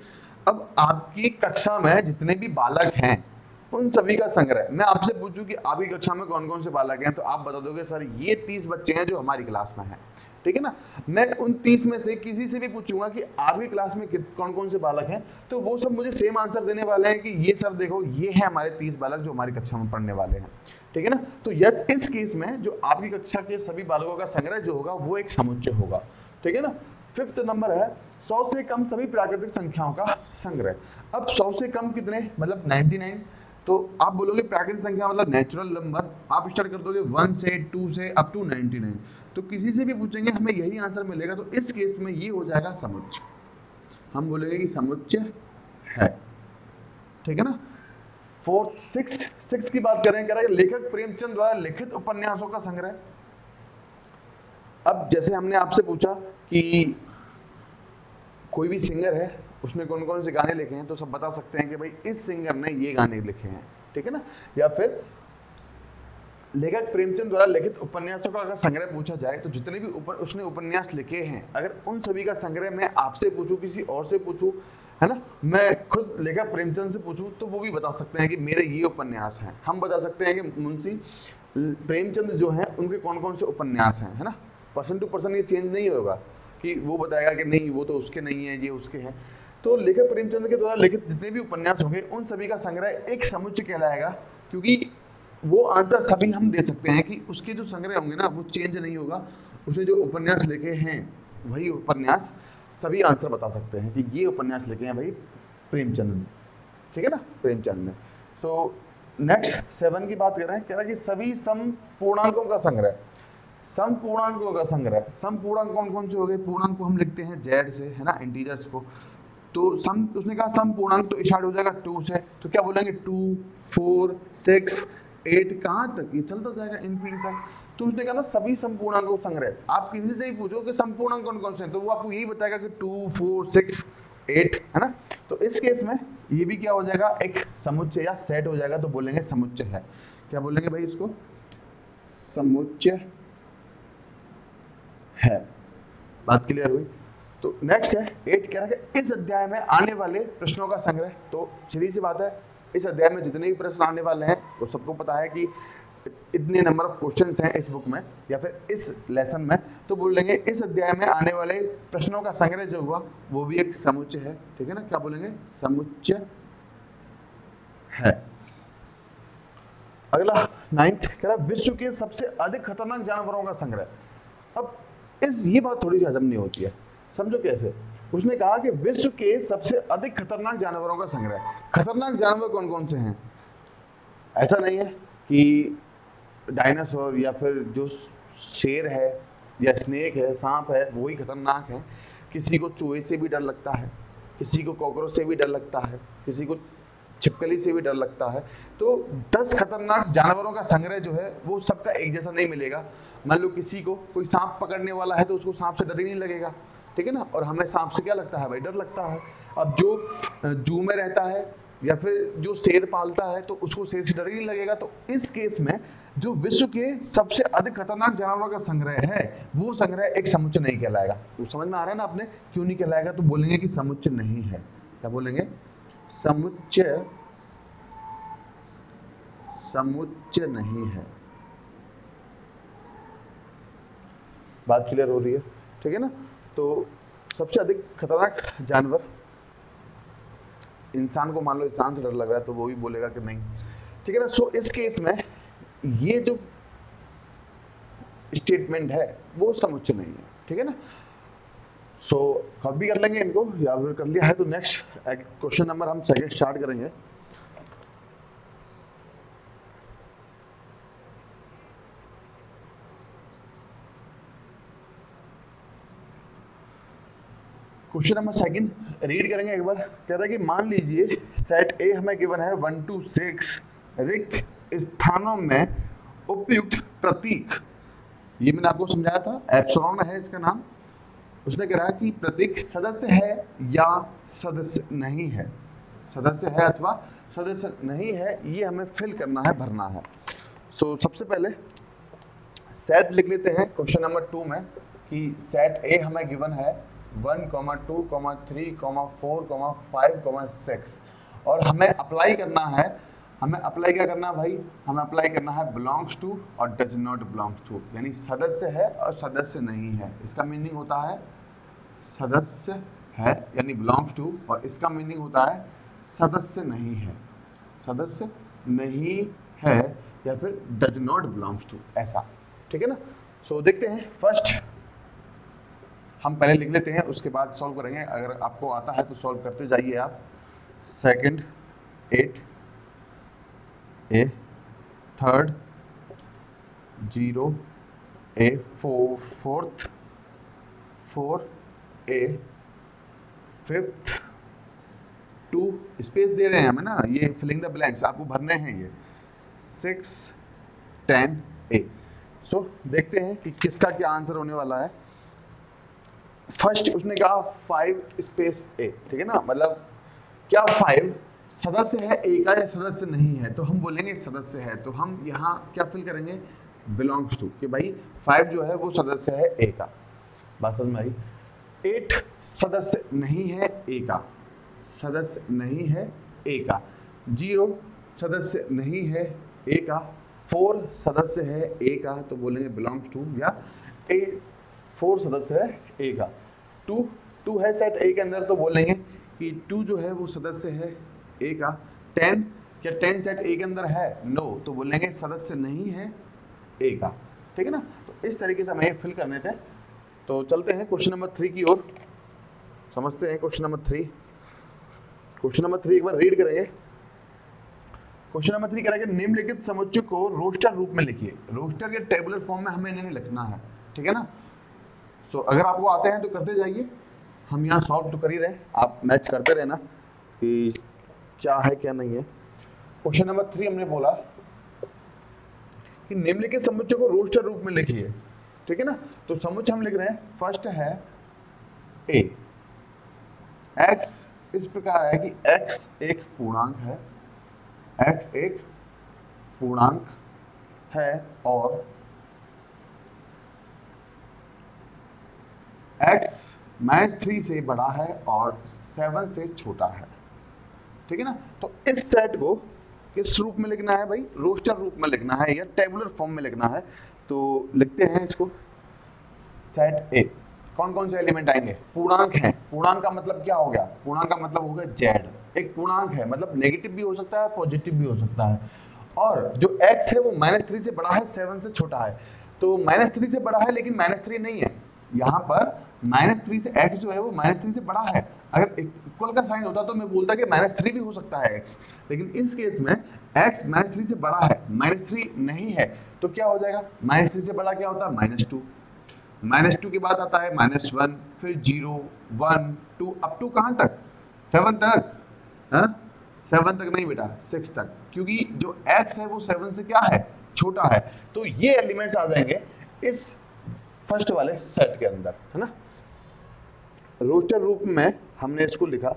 अब आपकी कक्षा में जितने भी बालक हैं उन सभी का संग्रह। मैं आपसे पूछूं कि आपकी कक्षा में कौन कौन से बालक हैं, तो आप बता दोगे सर ये 30 बच्चे हैं जो हमारी क्लास में हैं, ठीक है ना। मैं उन 30 में से किसी से भी पूछूंगा कि आपकी क्लास में कौन कौन से बालक हैं, तो वो सब मुझे सेम आंसर देने वाले हैं कि ये सर देखो ये है हमारे 30 बालक जो हमारी कक्षा में पढ़ने वाले हैं, ठीक है ना। तो यस, इस केस में जो आपकी कक्षा के सभी बालकों का संग्रह जो होगा वो एक समुच्चय होगा, ठीक है ना। फिफ्थ नंबर है 100 से कम सभी प्राकृतिक संख्याओं का संग्रह। अब 100 से कम कितने, मतलब 99। तो आप बोलोगे प्राकृतिक संख्या मतलब नेचुरल नंबर, आप स्टार्ट कर दोगे 1 से 2 से अप टू 99। तो किसी से भी पूछेंगे हमें यही आंसर मिलेगा, तो इस केस में ये हो जाएगा समुच्चय। हम बोलेंगे कि समुच्चय है, ठीक है ना। फोर्थ सिक्स की बात करें, कह रहा है लेखक प्रेमचंद द्वारा लिखित उपन्यासों का संग्रह। अब जैसे हमने आपसे पूछा कि कोई भी सिंगर है उसने कौन कौन से गाने लिखे हैं, तो सब बता सकते हैं कि भाई इस सिंगर ने ये गाने लिखे हैं, ठीक है ना। या फिर लेखक प्रेमचंद द्वारा लिखित उपन्यासों का अगर संग्रह पूछा जाए तो जितने भी उसने उपन्यास लिखे हैं, अगर उन सभी का संग्रह मैं आपसे पूछूं, किसी और से पूछूं, है ना, मैं खुद लेखक प्रेमचंद से पूछूं, तो वो भी बता सकते हैं कि मेरे ये उपन्यास हैं। हम बता सकते हैं कि मुंशी प्रेमचंद जो हैं उनके कौन कौन से उपन्यास हैं, है ना। पर्सन टू पर्सन ये चेंज नहीं होगा कि वो बताएगा कि नहीं वो तो उसके नहीं है, ये उसके हैं। तो लेखक प्रेमचंद के द्वारा लिखित जितने भी उपन्यास होंगे उन सभी का संग्रह एक समुच्चय कहलाएगा, क्योंकि वो आंसर सभी हम दे सकते हैं कि उसके जो संग्रह होंगे ना वो चेंज नहीं होगा, उसने जो उपन्यास लिखे हैं वही उपन्यास सभी आंसर बता सकते हैं कि ये उपन्यास लिखे हैं भाई प्रेमचंद ने, ठीक है ना, प्रेमचंद ने। तो नेक्स्ट 7 की बात कर रहे हैं, कह रहा है कि सभी समपूर्णांकों का संग्रह। समपूर्णांकों का संग्रह, समपूर्णांक कौन कौन से हो गए? पूर्णांक को हम लिखते हैं जेड से, है ना, इंटीजर्स को। तो सम, उसने कहा समपूर्णांक तो स्टार्ट हो जाएगा 2 से, तो क्या बोलेंगे 2, 4, 6, 8, कहाँ तक ये चलता जाएगा इन्फिनिटी तक। तो उसने कहा ना सभी संपूर्णांकों का संग्रह। आप किसी से ही पूछो कि संपूर्णांक कौन कौन से हैं, तो वो आपको यही बताएगा कि 2, 4, 6, 8, है ना। तो इस केस में ये भी क्या हो जाएगा, एक समुच्चय या सेट हो जाएगा, तो बोलेंगे समुच्चय है। क्या बोलेंगे भाई इसको? समुच्चय है। बात क्लियर हुई? तो नेक्स्ट है 8, कह रहा है इस अध्याय में आने वाले प्रश्नों का संग्रह। तो सीधी सी बात है, इस अध्याय में जितने भी प्रश्न आने वाले हैं वो सबको पता है कि इतने नंबर ऑफ क्वेश्चंस हैं इस बुक में या फिर इस लेसन में, तो बोल लेंगे इस अध्याय में आने वाले प्रश्नों का संग्रह जो हुआ वो भी एक समुच्चय है, ठीक है ना। क्या बोलेंगे? समुच्चय है। अगला 9th कह रहा है विश्व के सबसे अधिक खतरनाक जानवरों का संग्रह। अब ये बात थोड़ी सी हजम नहीं होती है, समझो कैसे। उसने कहा कि विश्व के सबसे अधिक खतरनाक जानवरों का संग्रह। खतरनाक जानवर कौन कौन से हैं? ऐसा नहीं है कि डायनासोर या फिर जो शेर है या स्नेक है, सांप है, वो ही खतरनाक है। किसी को चूहे से भी डर लगता है, किसी को कॉकरोच से भी डर लगता है, किसी को छिपकली से भी डर लगता है। तो 10 खतरनाक जानवरों का संग्रह जो है वो सबका एक जैसा नहीं मिलेगा। मान लो किसी को कोई सांप पकड़ने वाला है तो उसको सांप से डर ही नहीं लगेगा, ठीक है ना। और हमें सांप से क्या लगता है भाई? डर लगता है। अब जो जू में रहता है या फिर जो शेर पालता है तो उसको शेर से डर ही नहीं लगेगा। तो इस केस में जो विश्व के सबसे अधिक खतरनाक जानवरों का संग्रह है वो संग्रह एक समुच्चय नहीं कहलाएगा। तो समझ में आ रहा है ना आपने क्यों नहीं कहलाएगा? तो बोलेंगे कि समुच्चय नहीं है। क्या बोलेंगे? समुच्चय नहीं है। बात क्लियर हो रही है? ठीक है ना। तो सबसे अधिक खतरनाक जानवर, इंसान को मान लो इंसान से डर लग रहा है तो वो भी बोलेगा कि नहीं, ठीक है ना। सो इस केस में ये जो स्टेटमेंट है वो समुच्चय नहीं है, ठीक है ना। सो कब भी कर लेंगे इनको, या फिर कर लिया है तो नेक्स्ट क्वेश्चन नंबर हम सेकंड स्टार्ट करेंगे। क्वेश्चन नंबर सेकंड रीड करेंगे एक बार। कह रहा है कि मान लीजिए सेट ए हमें गिवन है 1 to 6 रिक्त स्थानों में उपयुक्त प्रतीक, ये मैंने आपको समझाया था, एप्सिलॉन है इसका नाम। उसने कह रहा है कि प्रतीक सदस्य है या सदस्य नहीं है। सदस्य है अथवा सदस्य नहीं है, ये हमें फिल करना है, भरना है। सो सबसे पहले सेट लिख लेते हैं क्वेश्चन नंबर 2 में कि सेट ए हमें गिवन है 1, 2, 3, 4, 5, 6 और हमें अप्लाई करना है, हमें अप्लाई क्या करना है भाई, हमें अप्लाई करना है बिलोंग्स टू और डज नॉट बिलोंग्स टू, यानी सदस्य है और सदस्य नहीं है। इसका मीनिंग होता है सदस्य है यानी बिलोंग्स टू, और इसका मीनिंग होता है सदस्य नहीं है, सदस्य नहीं है या फिर डज नॉट बिलोंग्स टू, ऐसा, ठीक है ना। सो देखते हैं, फर्स्ट हम पहले लिख लेते हैं, उसके बाद सॉल्व करेंगे। अगर आपको आता है तो सॉल्व करते जाइए आप। सेकंड 8 ए, थर्ड 0 ए, फोर्थ 4 ए, फिफ्थ 2 स्पेस दे रहे हैं हमें ना, ये फिलिंग द ब्लैंक्स आपको भरने हैं, ये 6 10 ए। सो देखते हैं कि किसका क्या आंसर होने वाला है। फर्स्ट उसने कहा 5 स्पेस ए, ठीक है ना, मतलब क्या 5 सदस्य है ए का या सदस्य नहीं है, तो हम बोलेंगे सदस्य है, तो हम यहाँ क्या फिल करेंगे, बिलोंग्स टू, कि भाई 5 जो है वो सदस्य है ए का। बात समझ में आई। 8 सदस्य नहीं है ए का, सदस्य नहीं है ए का। 0 सदस्य नहीं है ए का। 4 सदस्य है ए का, तो बोलेंगे बिलोंग्स टू, या ए 4 सदस्य है ए का। 2 है सेट ए के अंदर, तो बोलेंगे कि 2 जो है वो सदस्य है ए का। 10 क्या 10 सेट ए के अंदर है, नो, तो बोलेंगे सदस्य नहीं है ए का, ठीक है ना। तो इस तरीके से हमें फिल करने थे। तो चलते हैं क्वेश्चन नंबर 3 की ओर, समझते हैं क्वेश्चन नंबर 3। क्वेश्चन नंबर 3 एक बार रीड करेंगे। क्वेश्चन नंबर 3 कह रहा है कि निम्नलिखित समुच्चय को रोस्टर रूप में लिखिए। रोस्टर या टेबुलर फॉर्म में हमें इन्हें लिखना है, ठीक है ना। सो अगर आपको आते हैं तो करते जाइए, हम यहाँ सॉल्व तो कर ही रहे, आप मैच करते रहना कि क्या है क्या नहीं है। क्वेश्चन नंबर 3 हमने बोला कि निम्नलिखित समुच्चय को रोस्टर रूप में लिखिए, ठीक है ना। तो समुच्चय हम लिख रहे हैं, फर्स्ट है ए, एक्स इस प्रकार है कि एक्स एक पूर्णांक है, एक्स एक पूर्णांक है और x -3 से बड़ा है और 7 से छोटा है, ठीक है ना। तो इस सेट को किस रूप में लिखना है भाई, रोस्टर रूप में लिखना है या टेबुलर फॉर्म में लिखना है। तो लिखते हैं इसको, सेट ए, कौन कौन से एलिमेंट आएंगे, पूर्णांक हैं। पूर्णांक का मतलब क्या हो गया, पूर्णांक का मतलब हो गया जेड, एक पूर्णांक है मतलब नेगेटिव भी हो सकता है पॉजिटिव भी हो सकता है, और जो x है वो -3 से बड़ा है 7 से छोटा है। तो -3 से बड़ा है लेकिन -3 नहीं है, यहाँ पर -3 से x जो है वो -3 से बड़ा है। अगर इक्वल का साइन होता तो मैं बोलता कि -3 भी हो सकता है x, लेकिन इस केस में x -3 से बड़ा है, -3 नहीं है, तो क्या हो जाएगा, -3 से बड़ा क्या होता है, -2, -2 के बाद आता है -1, फिर 0, 1, 2, अप टू कहाँ तक, 7 तक, हाँ 7 तक नहीं बेटा 6 तक, क्योंकि जो x है वो 7 से क्या है, छोटा है। तो ये एलिमेंट्स आ जाएंगे इस फर्स्ट वाले सेट के अंदर, है ना। रोस्टर रूप में हमने इसको लिखा।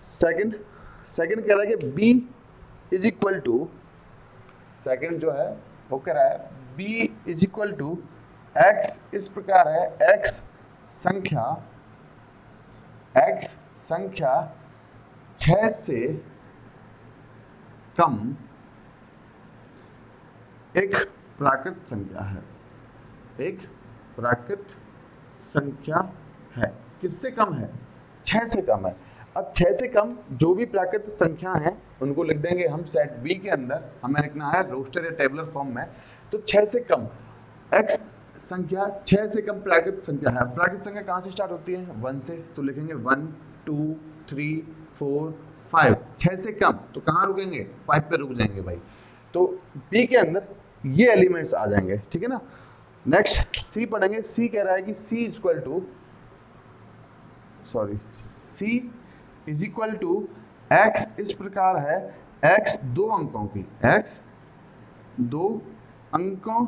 सेकंड कह रहा है कि b is equal to, second जो है वो कह रहा है b is equal to x इस प्रकार है, x संख्या 6 से कम एक प्राकृत संख्या है, एक प्राकृत संख्या है। किससे कम है, 6 से कम है। अब 6 से कम जो भी प्राकृत संख्या हैं उनको लिख देंगे हम सेट बी के अंदर, हमें लिखना है रोस्टर या टेबुलर फॉर्म में। तो 6 से कम x संख्या 6 से कम प्राकृत संख्या है। प्राकृत संख्या कहाँ से स्टार्ट होती है, 1 से, तो लिखेंगे 1 2 3 4 5। 6 से कम तो कहाँ रुकेंगे, 5 पे रुक जाएंगे भाई। तो बी के अंदर ये एलिमेंट्स आ जाएंगे, ठीक है ना। नेक्स्ट सी पढ़ेंगे। सी कह रहा है कि सी इज इक्वल टू एक्स इस प्रकार है, एक्स 2 अंकों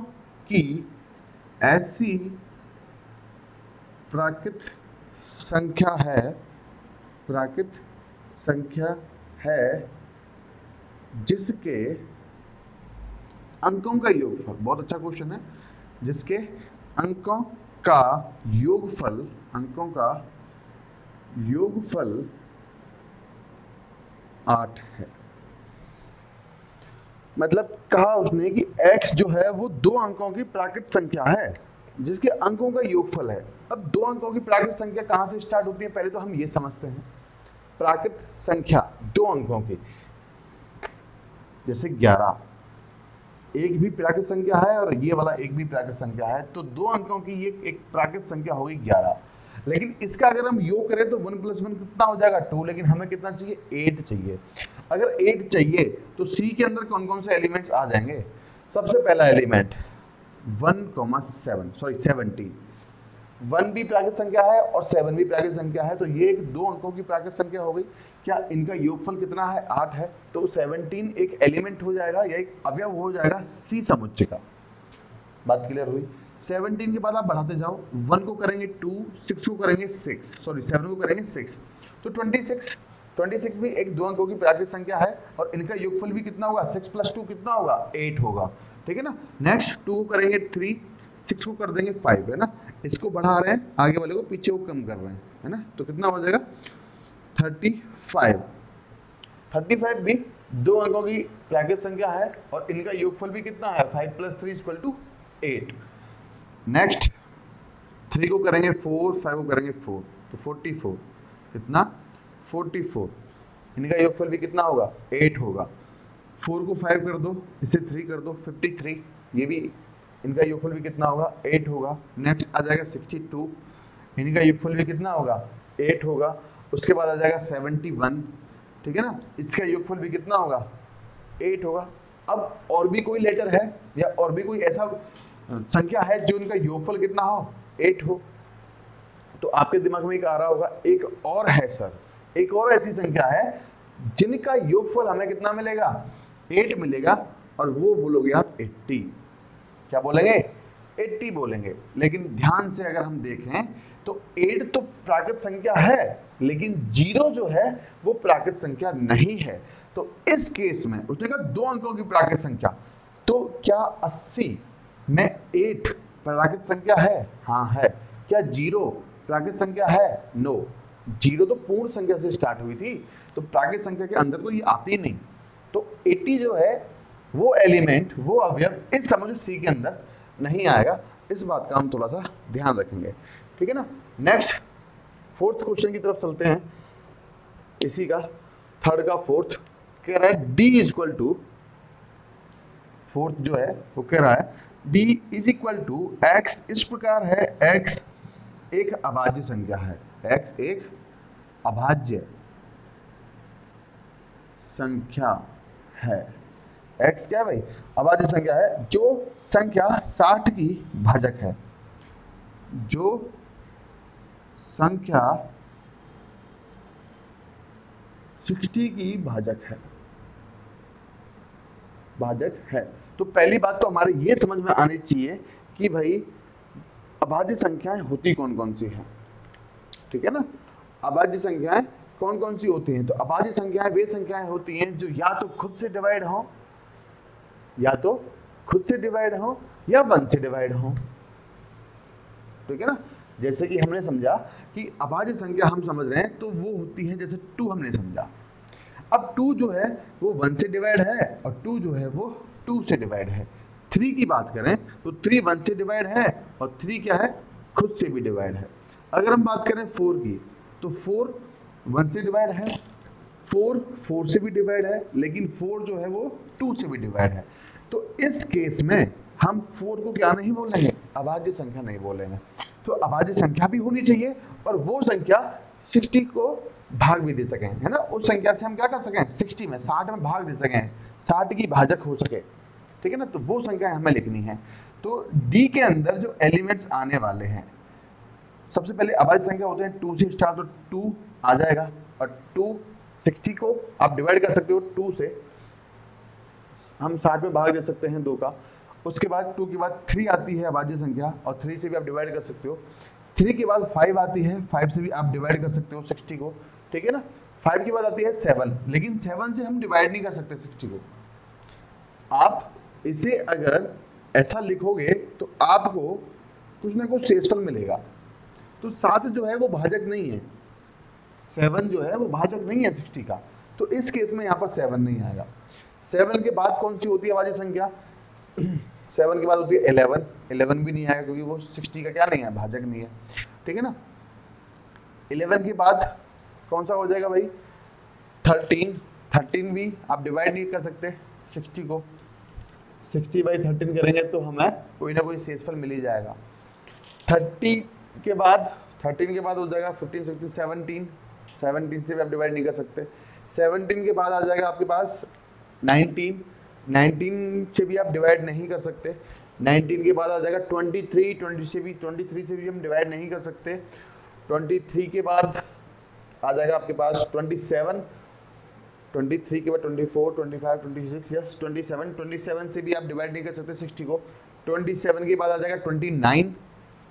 की ऐसी प्राकृत संख्या है, प्राकृत संख्या है जिसके अंकों का योगफल, बहुत अच्छा क्वेश्चन है, जिसके अंकों का योगफल, अंकों का योगफल 8 है। मतलब कहा उसने कि x जो है वो 2 अंकों की प्राकृत संख्या है जिसके अंकों का योगफल है। अब 2 अंकों की प्राकृत संख्या कहां से स्टार्ट होती है, पहले तो हम ये समझते हैं। प्राकृत संख्या 2 अंकों की, जैसे 11 एक भी प्राकृत संख्या है और ये वाला एक भी प्राकृत संख्या है, तो 2 अंकों की ये एक प्राकृत संख्या होगी 11। लेकिन इसका अगर हम योग करें तो 1 + 1 कितना हो जाएगा 2, लेकिन हमें कितना चाहिए 8 चाहिए। अगर 8 चाहिए तो C के अंदर कौन कौन से एलिमेंट्स आ जाएंगे। सबसे पहला एलिमेंट 17 1 भी प्राकृत संख्या है और 7 भी प्राकृत संख्या है, तो ये एक 2 अंकों की प्राकृत संख्या हो गई। क्या इनका योगफल कितना है 8 है, तो 17 एक एलिमेंट हो जाएगा या एक अवयव हो जाएगा C समुच्चय का। बात क्लियर हुई। 17 के बाद आप बढ़ाते जाओ, 1 को करेंगे 2, 6 को करेंगे 6, सॉरी 7 को करेंगे 6, तो 26 भी एक 2 अंकों की प्राकृत संख्या है और इनका योगफल भी कितना होगा 6 + 2 कितना होगा 8 होगा। ठीक है ना। नेक्स्ट 2 को करेंगे 3, 6 को कर देंगे 5, है ना। इसको बढ़ा रहे हैं, आगे वाले को पीछे को कम कर रहे हैं, है ना, तो कितना हो जाएगा 35 भी 2 अंकों की प्राकृत संख्या है और इनका योगफल भी कितना है 5 + 3 = 8। नेक्स्ट 3 को करेंगे 4, 5 को करेंगे 4, तो 44 कितना 44, इनका योगफल भी कितना होगा 8 होगा। 4 को 5 कर दो, इसे 3 कर दो 53, ये भी इनका योगफल भी कितना होगा 8 होगा। नेक्स्ट आ जाएगा 62, इनका योगफल भी कितना होगा 8 होगा। उसके बाद आ जाएगा 71, ठीक है ना, इसका योगफल भी कितना होगा 8 होगा। अब और भी कोई लेटर है या और भी कोई ऐसा संख्या है जो इनका योगफल कितना हो 8 हो, तो आपके दिमाग में एक आ रहा होगा एक और है सर, एक और ऐसी संख्या है जिनका योगफल हमें कितना मिलेगा 8 मिलेगा, और वो बोलोगे आप 80। क्या बोलेंगे 80 बोलेंगे। लेकिन ध्यान से अगर हम देखें तो 8 तो प्राकृत संख्या है, लेकिन 0 जो है वो प्राकृत संख्या नहीं है। तो इस केस में उसने कहा 2 अंकों की प्राकृत संख्या, तो क्या 80 में 8 प्राकृत संख्या है? हाँ है। क्या 0 प्राकृत संख्या है? नो, 0 तो पूर्ण संख्या से स्टार्ट हुई थी, तो प्राकृत संख्या के अंदर तो ये आती नहीं। तो 80 जो है वो एलिमेंट, वो अवयव इस समझो C के अंदर नहीं आएगा। इस बात का हम थोड़ा सा ध्यान रखेंगे, ठीक है ना। नेक्स्ट 4th क्वेश्चन की तरफ चलते हैं। इसी का 3rd का 4th कह रहा है D = 4th जो है वो कह रहा है D = x। इस प्रकार है x एक अभाज्य संख्या है, x एक अभाज्य संख्या है। x क्या है भाई? अभाज्य संख्या है जो संख्या 60 की भाजक है, जो संख्या 60 की भाजक है। तो पहली बात तो हमारे ये समझ में आनी चाहिए कि भाई अभाज्य संख्याएं होती कौन कौन सी हैं, ठीक है ना। अभाज्य संख्याएं कौन कौन सी होती हैं? तो अभाज्य संख्याएं वे संख्याएं होती हैं जो या तो खुद से डिवाइड हो, या 1 से डिवाइड हो, ठीक है ना। जैसे कि हमने समझा कि अभाज्य संख्या हम समझ रहे हैं तो वो होती है, जैसे 2 हमने समझा। अब 2 जो है वो 1 से डिवाइड है और 2 जो है वो 2 से डिवाइड है। 3 की बात करें तो 3 1 से डिवाइड है और 3 क्या है खुद से भी डिवाइड है। अगर हम बात करें 4 की तो 4 1 से डिवाइड है, 4 से भी डिवाइड है, लेकिन 4 जो है वो 2 से भी डिवाइड है। तो इस केस में हम 4 को क्या नहीं बोलेंगे? अभाज्य संख्या नहीं बोलेंगे। तो अभाज्य संख्या भी होनी चाहिए और वो संख्या 60 को भाग भी दे सकें, है ना। उस संख्या से हम क्या कर सकें 60 में 60 में भाग दे सकें, 60 की भाजक हो सके, ठीक है ना। तो वो संख्या हमें लिखनी है। तो डी के अंदर जो एलिमेंट्स आने वाले हैं, सबसे पहले अभाज्य संख्या होते हैं 2 से स्टार्ट, तो 2 आ जाएगा और 2 60 को आप डिवाइड कर सकते हो 2 से, हम 60 में भाग दे सकते हैं 2 का। उसके बाद 2 के बाद 3 आती है अभाज्य संख्या और 3 से भी आप डिवाइड कर सकते हो। 3 के बाद 5 आती है, 5 से भी आप डिवाइड कर सकते हो 60 को, ठीक है ना। 5 के बाद आती है 7, लेकिन 7 से हम डिवाइड नहीं कर सकते 60 को। आप इसे अगर ऐसा लिखोगे तो आपको कुछ ना कुछ शेषफल मिलेगा। तो 7 जो है वो भाजक नहीं है, 7 जो है वो भाजक नहीं है 60 का, तो इस केस में यहाँ पर 7 नहीं आएगा। 7 के बाद कौन सी होती है अभाज्य संख्या? 7 के बाद होती है 11, 11 भी नहीं आएगा क्योंकि वो 60 का क्या नहीं है, भाजक नहीं है, ठीक है ना। 11 के बाद कौन सा हो जाएगा भाई? 13, 13 भी आप डिवाइड नहीं कर सकते 60 को, 60/13 करेंगे तो हमें कोई ना कोई शेषफल मिल ही जाएगा। 13 के बाद हो जाएगा 15, 16, 17, 17 से भी आप डिवाइड नहीं कर सकते। 17 के बाद आ जाएगा आपके पास 19, 19 से भी आप डिवाइड नहीं कर सकते। 19 के बाद आ जाएगा 23, 23 से भी हम डिवाइड नहीं कर सकते। 23 के बाद आ जाएगा आपके पास 27, 23 के बाद 24, 25, 26, यस 27, 27 से भी आप डिवाइड नहीं कर सकते 60 को। 27 के बाद आ जाएगा 29,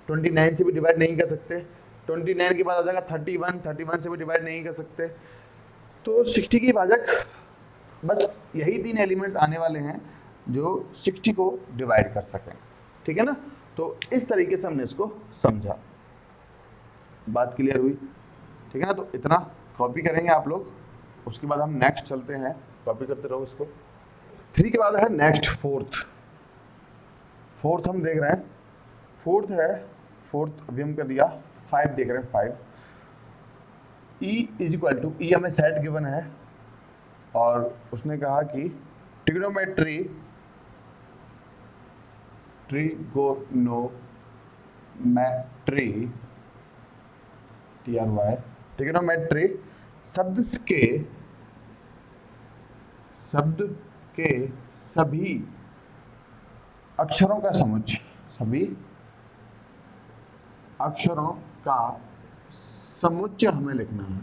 29 से भी डिवाइड नहीं कर सकते। 29 के बाद आ जाएगा 31, 31 से भी डिवाइड नहीं कर सकते। तो 60 की भाजक बस यही 3 एलिमेंट्स आने वाले हैं जो 60 को डिवाइड कर सकें, ठीक है ना। तो इस तरीके से हमने इसको समझा, बात क्लियर हुई, ठीक है ना। तो इतना कॉपी करेंगे आप लोग, उसके बाद हम नेक्स्ट चलते हैं, कॉपी करते रहो इसको। 3 के बाद है नेक्स्ट फोर्थ हम देख रहे हैं, फोर्थ अभी हम कर दिया। 5 देख रहे हैं, 5 ई इज इक्वल टू, ई हमें सेट गिवन है और उसने कहा कि ट्रिग्नोमेट्री ट्रिग्नोमेट्री शब्द के सभी अक्षरों का समुच्चय, सभी अक्षरों का समुच्चय हमें लिखना है।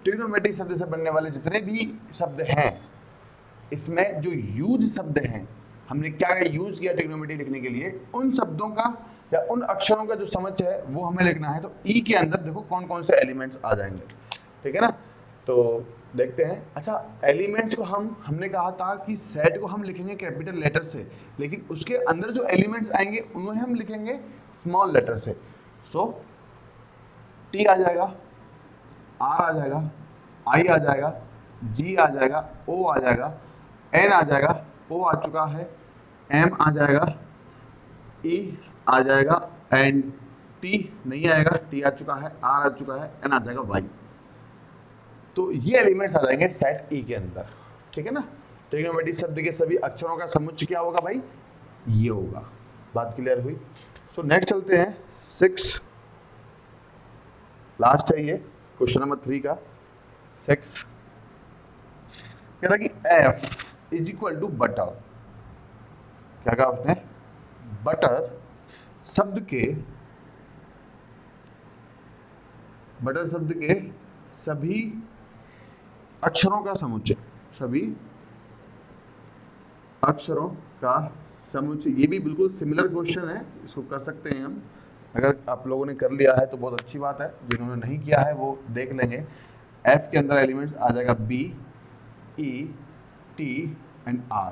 ट्रिग्नोमेट्री शब्द से बनने वाले जितने भी शब्द हैं, इसमें जो यूज शब्द हैं, हमने क्या यूज किया ट्रिग्नोमेट्री लिखने के लिए, उन शब्दों का या उन अक्षरों का जो समुच्चय है वो हमें लिखना है। तो ई के अंदर देखो कौन कौन से एलिमेंट्स आ जाएंगे, ठीक है ना। तो देखते हैं। अच्छा, एलिमेंट्स को हमने कहा था कि सेट को हम लिखेंगे कैपिटल लेटर से, लेकिन उसके अंदर जो एलिमेंट्स आएंगे उन्हें हम लिखेंगे स्मॉल लेटर से। सो टी आ जाएगा, आर आ जाएगा, आई आ जाएगा, जी आ जाएगा, ओ आ जाएगा, एन आ जाएगा, ओ आ चुका है, एम आ जाएगा, ई आ जाएगा, एंड टी नहीं आएगा, टी आ चुका है, आर आ चुका है, एन आ जाएगा, वाई। तो ये एलिमेंट्स आ जाएंगे सेट ई के अंदर, ठीक है ना। ट्रिग्नोमेट्री शब्द के सभी अक्षरों का समुच्चय क्या होगा भाई? ये होगा। बात क्लियर हुई। सो नेक्स्ट चलते हैं 6, लास्ट है ये क्वेश्चन नंबर 3 का 6। कहता कि f is equal to butter, क्या कहा उसने? बटर शब्द के सभी अक्षरों का समुच्चय, सभी अक्षरों का समुच्चय। ये भी बिल्कुल सिमिलर क्वेश्चन है, इसको कर सकते हैं हम। अगर आप लोगों ने कर लिया है तो बहुत अच्छी बात है, जिन्होंने नहीं किया है वो देख लेंगे। एफ के अंदर एलिमेंट्स आ जाएगा B, E, T and R,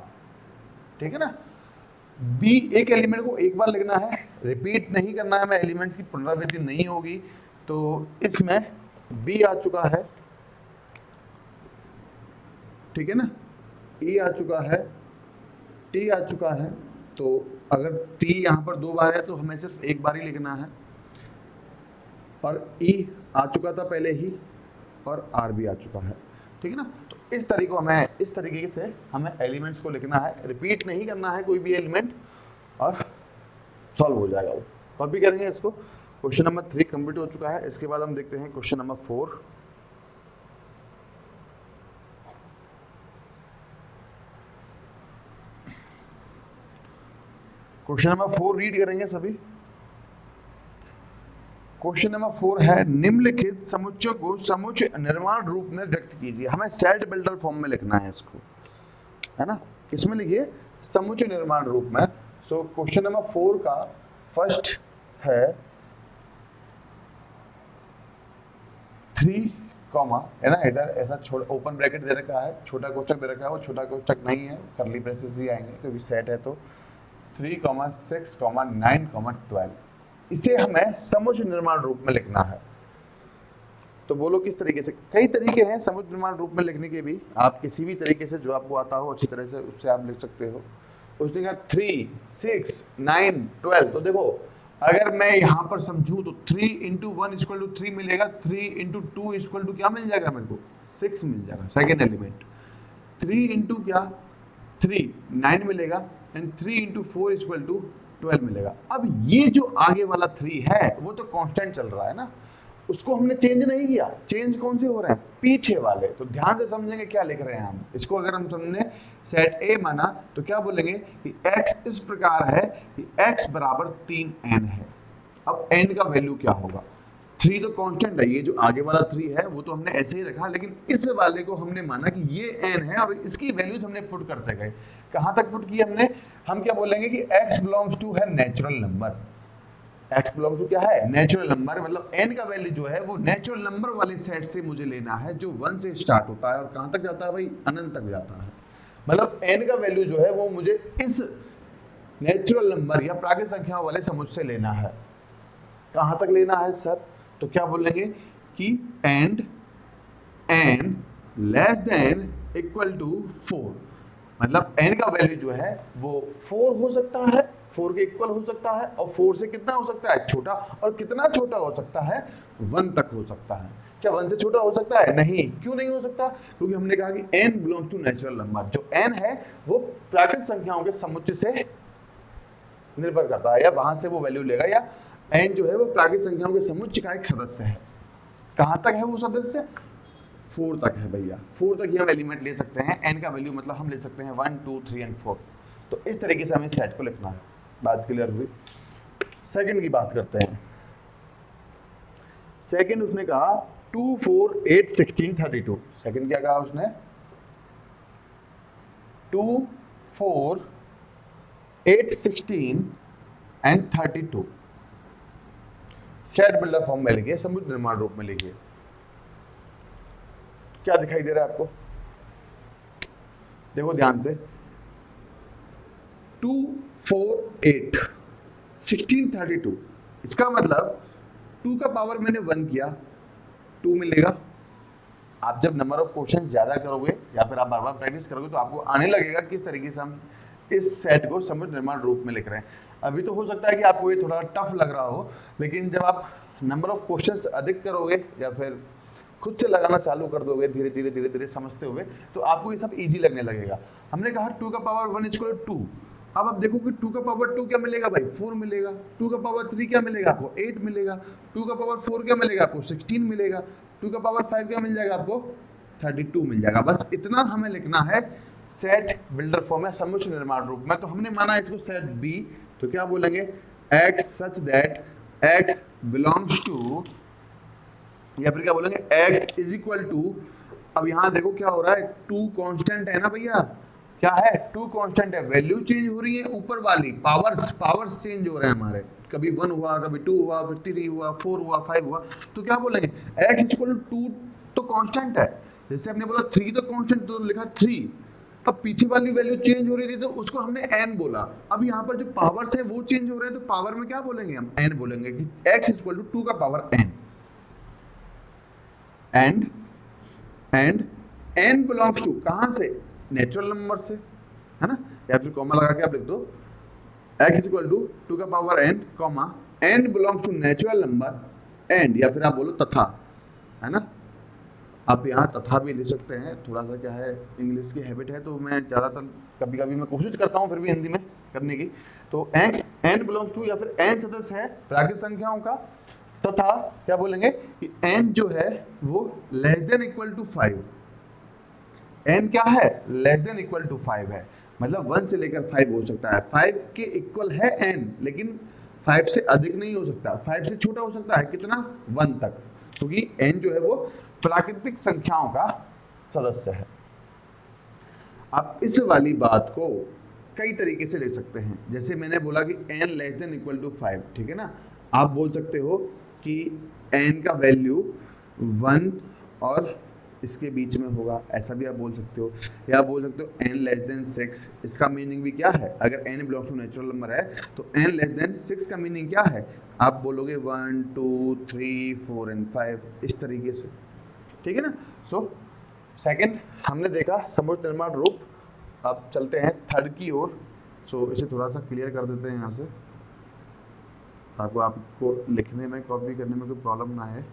ठीक है ना। बी एक एलिमेंट को एक बार लिखना है, रिपीट नहीं करना है, हमें एलिमेंट्स की पुनरावृत्ति नहीं होगी। तो इसमें बी आ चुका है, ठीक है ना, ई आ चुका है, टी आ चुका है। तो अगर टी यहाँ पर 2 बार है तो हमें सिर्फ एक बार ही लिखना है, और ई आ चुका था पहले ही, और आर भी आ चुका है, ठीक है ना। तो इस तरीके से हमें एलिमेंट्स को लिखना है, रिपीट नहीं करना है कोई भी एलिमेंट, और सॉल्व हो जाएगा वो। कॉपी करेंगे इसको। क्वेश्चन नंबर 3 कंप्लीट हो चुका है। इसके बाद हम देखते हैं question number 4। Question number 4 read करेंगे सभी। क्वेश्चन नंबर 4 है, निम्नलिखित समुच्चय को समुच्चय निर्माण रूप में व्यक्त कीजिए। हमें सेट बिल्डर फॉर्म में लिखना है इसको, है ना। किसमें लिखिए? समुच्चय निर्माण रूप में। सो क्वेश्चन नंबर 4 का फर्स्ट है 3 कॉमा, है ना, इधर ऐसा ओपन ब्रैकेट दे रखा है, छोटा कोष्ठक दे रखा है, वो छोटा कोष्ठक नहीं है, करली ब्रेसेस ही आएंगे क्योंकि सेट है। तो 3, 6, 9, 12 इसे हमें समुच्चय निर्माण रूप में लिखना है। तो बोलो किस तरीके से? कई तरीके हैं समुच्चय निर्माण रूप में लिखने के भी, आप किसी भी तरीके से जो आपको आता हो अच्छी तरह से उससे आप लिख सकते हो। उसने कहा 3, 6, 9, 12। तो देखो अगर मैं यहाँ पर समझूं तो 3 × 1 = 3 मिलेगा, 3 × 2 = क्या मिल जाएगा मेरे को? 6 मिल जाएगा, सेकेंड एलिमेंट। 3 × क्या 3 9 मिलेगा, एंड 3 × 4 = 12 मिलेगा। अब ये जो आगे वाला 3 है वो तो कांस्टेंट चल रहा है ना, उसको हमने चेंज नहीं किया। चेंज कौन से हो रहे हैं? पीछे वाले। तो ध्यान से समझेंगे क्या लिख रहे हैं हम इसको। अगर हम हमने सेट ए माना तो क्या बोलेंगे कि x इस प्रकार है कि x बराबर 3n है। अब n का वैल्यू क्या होगा? 3 तो कांस्टेंट है, ये जो आगे वाला 3 है वो तो हमने ऐसे ही रखा, लेकिन इस वाले को हमने माना कि ये n है और इसकी वैल्यूज हमने पुट करते गए। कहां तक पुट की हमने? हम क्या बोलेंगे कि x बिलोंग्स टू है natural number. x belongs to क्या है? Natural number. मतलब n का वैल्यू जो है वो नेचुरल नंबर वाले सेट से मुझे लेना है जो 1 से स्टार्ट होता है और कहां तक जाता है भाई? अनंत तक जाता है। मतलब n का वैल्यू जो है वो मुझे इस नेचुरल नंबर या प्राकृतिक संख्याओं वाले समुच्चय से लेना है। कहां तक लेना है सर? तो क्या बोलेंगे कि and n less than equal to 4। मतलब n का वैल्यू जो है वो 4 हो सकता है, 4 के इक्वल हो सकता है, और 4 से कितना हो सकता है? छोटा। और कितना छोटा हो सकता है? 1 तक हो सकता है। क्या 1 से छोटा हो सकता है? नहीं। क्यों नहीं हो सकता? क्योंकि हमने कहा कि n belongs to natural number. जो n है वो प्राकृतिक संख्याओं के समुच्चय से निर्भर करता है, या वहां से वो वैल्यू लेगा, या n जो है वो प्राकृतिक संख्याओं के समुच्चय का एक सदस्य है। कहां तक है वो सदस्य? 4 तक है भैया। 4 तक ही हम एलिमेंट ले सकते हैं। n का वैल्यू मतलब हम ले सकते हैं 1, 2, 3 एंड 4। तो इस तरीके से हमें सेट को लिखना है। बात क्लियर हुई? सेकंड की बात करते हैं। सेकंड उसने कहा 2, 4, 8, 16, 32। सेकंड क्या कहा उसने? 2, 4, 8, 16 एंड 32 सेट बिल्डर फॉर्म में लिखिए, समुच्चय निर्माण रूप में लिखिए। क्या दिखाई दे रहा है आपको? देखो ध्यान से, 2, 4, 8, 16, 32। इसका मतलब 2 का पावर मैंने 1 किया, 2 मिलेगा। आप जब नंबर ऑफ क्वेश्चन ज्यादा करोगे या फिर आप बार बार प्रैक्टिस करोगे तो आपको आने लगेगा किस तरीके से हम इस सेट को समुच्चय निर्माण रूप में लिख रहे हैं। अभी तो हो सकता है कि आपको ये थोड़ा टफ लग रहा हो, लेकिन जब आप नंबर ऑफ क्वेश्चंस अधिक करोगे या फिर खुद से लगाना चालू कर दोगे धीरे धीरे धीरे धीरे समझते हुए, तो आपको ये सब इजी लगने लगेगा। हमने कहा 2 का पावर 1 = 2। अब आप देखो कि 2 का पावर 2 क्या मिलेगा भाई? 4 मिलेगा। 2 का पावर 3 क्या मिलेगा आपको? 8 मिलेगा। 2 का पावर 4 क्या मिलेगा आपको? 16 मिलेगा। 2 का पावर 5 क्या मिल जाएगा आपको? 32 मिल जाएगा। बस इतना हमें लिखना है सेट बिल्डर फॉर्म में, समुच्चय निर्माण रूप में। तो हमने माना इसको सेट बी, तो क्या बोलेंगे? x such that x belongs to, या फिर क्या बोलेंगे? x इज इक्वल टू, अब यहां देखो क्या हो रहा है, 2 कांस्टेंट है ना भैया। क्या है? 2 कांस्टेंट है, वैल्यू चेंज हो रही है ऊपर वाली, पावर्स चेंज हो रहे हैं हमारे। कभी 1 हुआ, कभी 2 हुआ, फिर 3 हुआ, 4 हुआ, 5 हुआ। तो क्या बोलेंगे? x इज इक्वल टू 2 तो कांस्टेंट है। जैसे हमने बोला 3 तो कांस्टेंट, तो लिखा 3। अब पीछे वाली वैल्यू चेंज हो रही थी तो उसको हमने n बोला। अब यहाँ पर जो पावर्स है वो चेंज हो रहे हैं, तो पावर में क्या बोलेंगे? हम n बोलेंगे कि x इज इक्वल टू 2 का power n। And n belongs to कहां से? नेचुरल नंबर से, है ना? या फिर कॉमा लगा के आप लिख दो x इज इक्वल टू 2 का power n, comma n belongs to natural number and, या फिर आप बोलो तथा, है ना? आप यहाँ तथा भी लिख सकते हैं। थोड़ा सा क्या है, इंग्लिश की हैबिट है तो मैं ज़्यादातर कभी कभी मैं कोशिश करता हूँ फिर भी हिंदी में करने की। तो n बिलोंग्स टू, या फिर n सदस्य है प्राकृतिक संख्याओं का, तथा क्या बोलेंगे कि n जो है वो less than equal to 5। n क्या है? लेस देन इक्वल टू 5 है। मतलब 1 से लेकर 5 हो सकता है। 5 के इक्वल है n, लेकिन 5 से अधिक नहीं हो सकता। 5 से छोटा हो सकता है, कितना? 1 तक, क्योंकि n जो है वो प्राकृतिक संख्याओं का सदस्य है। आप इस वाली बात को कई तरीके से लिख सकते हैं। जैसे मैंने बोला कि n less than equal to 5, ठीक है ना? आप बोल सकते हो कि n का वैल्यू 1 और इसके बीच में होगा, ऐसा भी आप बोल सकते हो। या आप बोल सकते हो n लेस देन 6, इसका मीनिंग भी क्या है, अगर n belongs to natural number है तो n लेस देन 6 का मीनिंग क्या है, आप बोलोगे 1 2 3 4 एंड 5 इस तरीके से, ठीक है ना। सो सेकंड हमने देखा समुच्चय निर्माण रूप। अब चलते हैं थर्ड की ओर। सो इसे थोड़ा सा क्लियर कर देते हैं यहाँ से, ताकि आपको लिखने में कॉपी करने में कोई प्रॉब्लम ना है।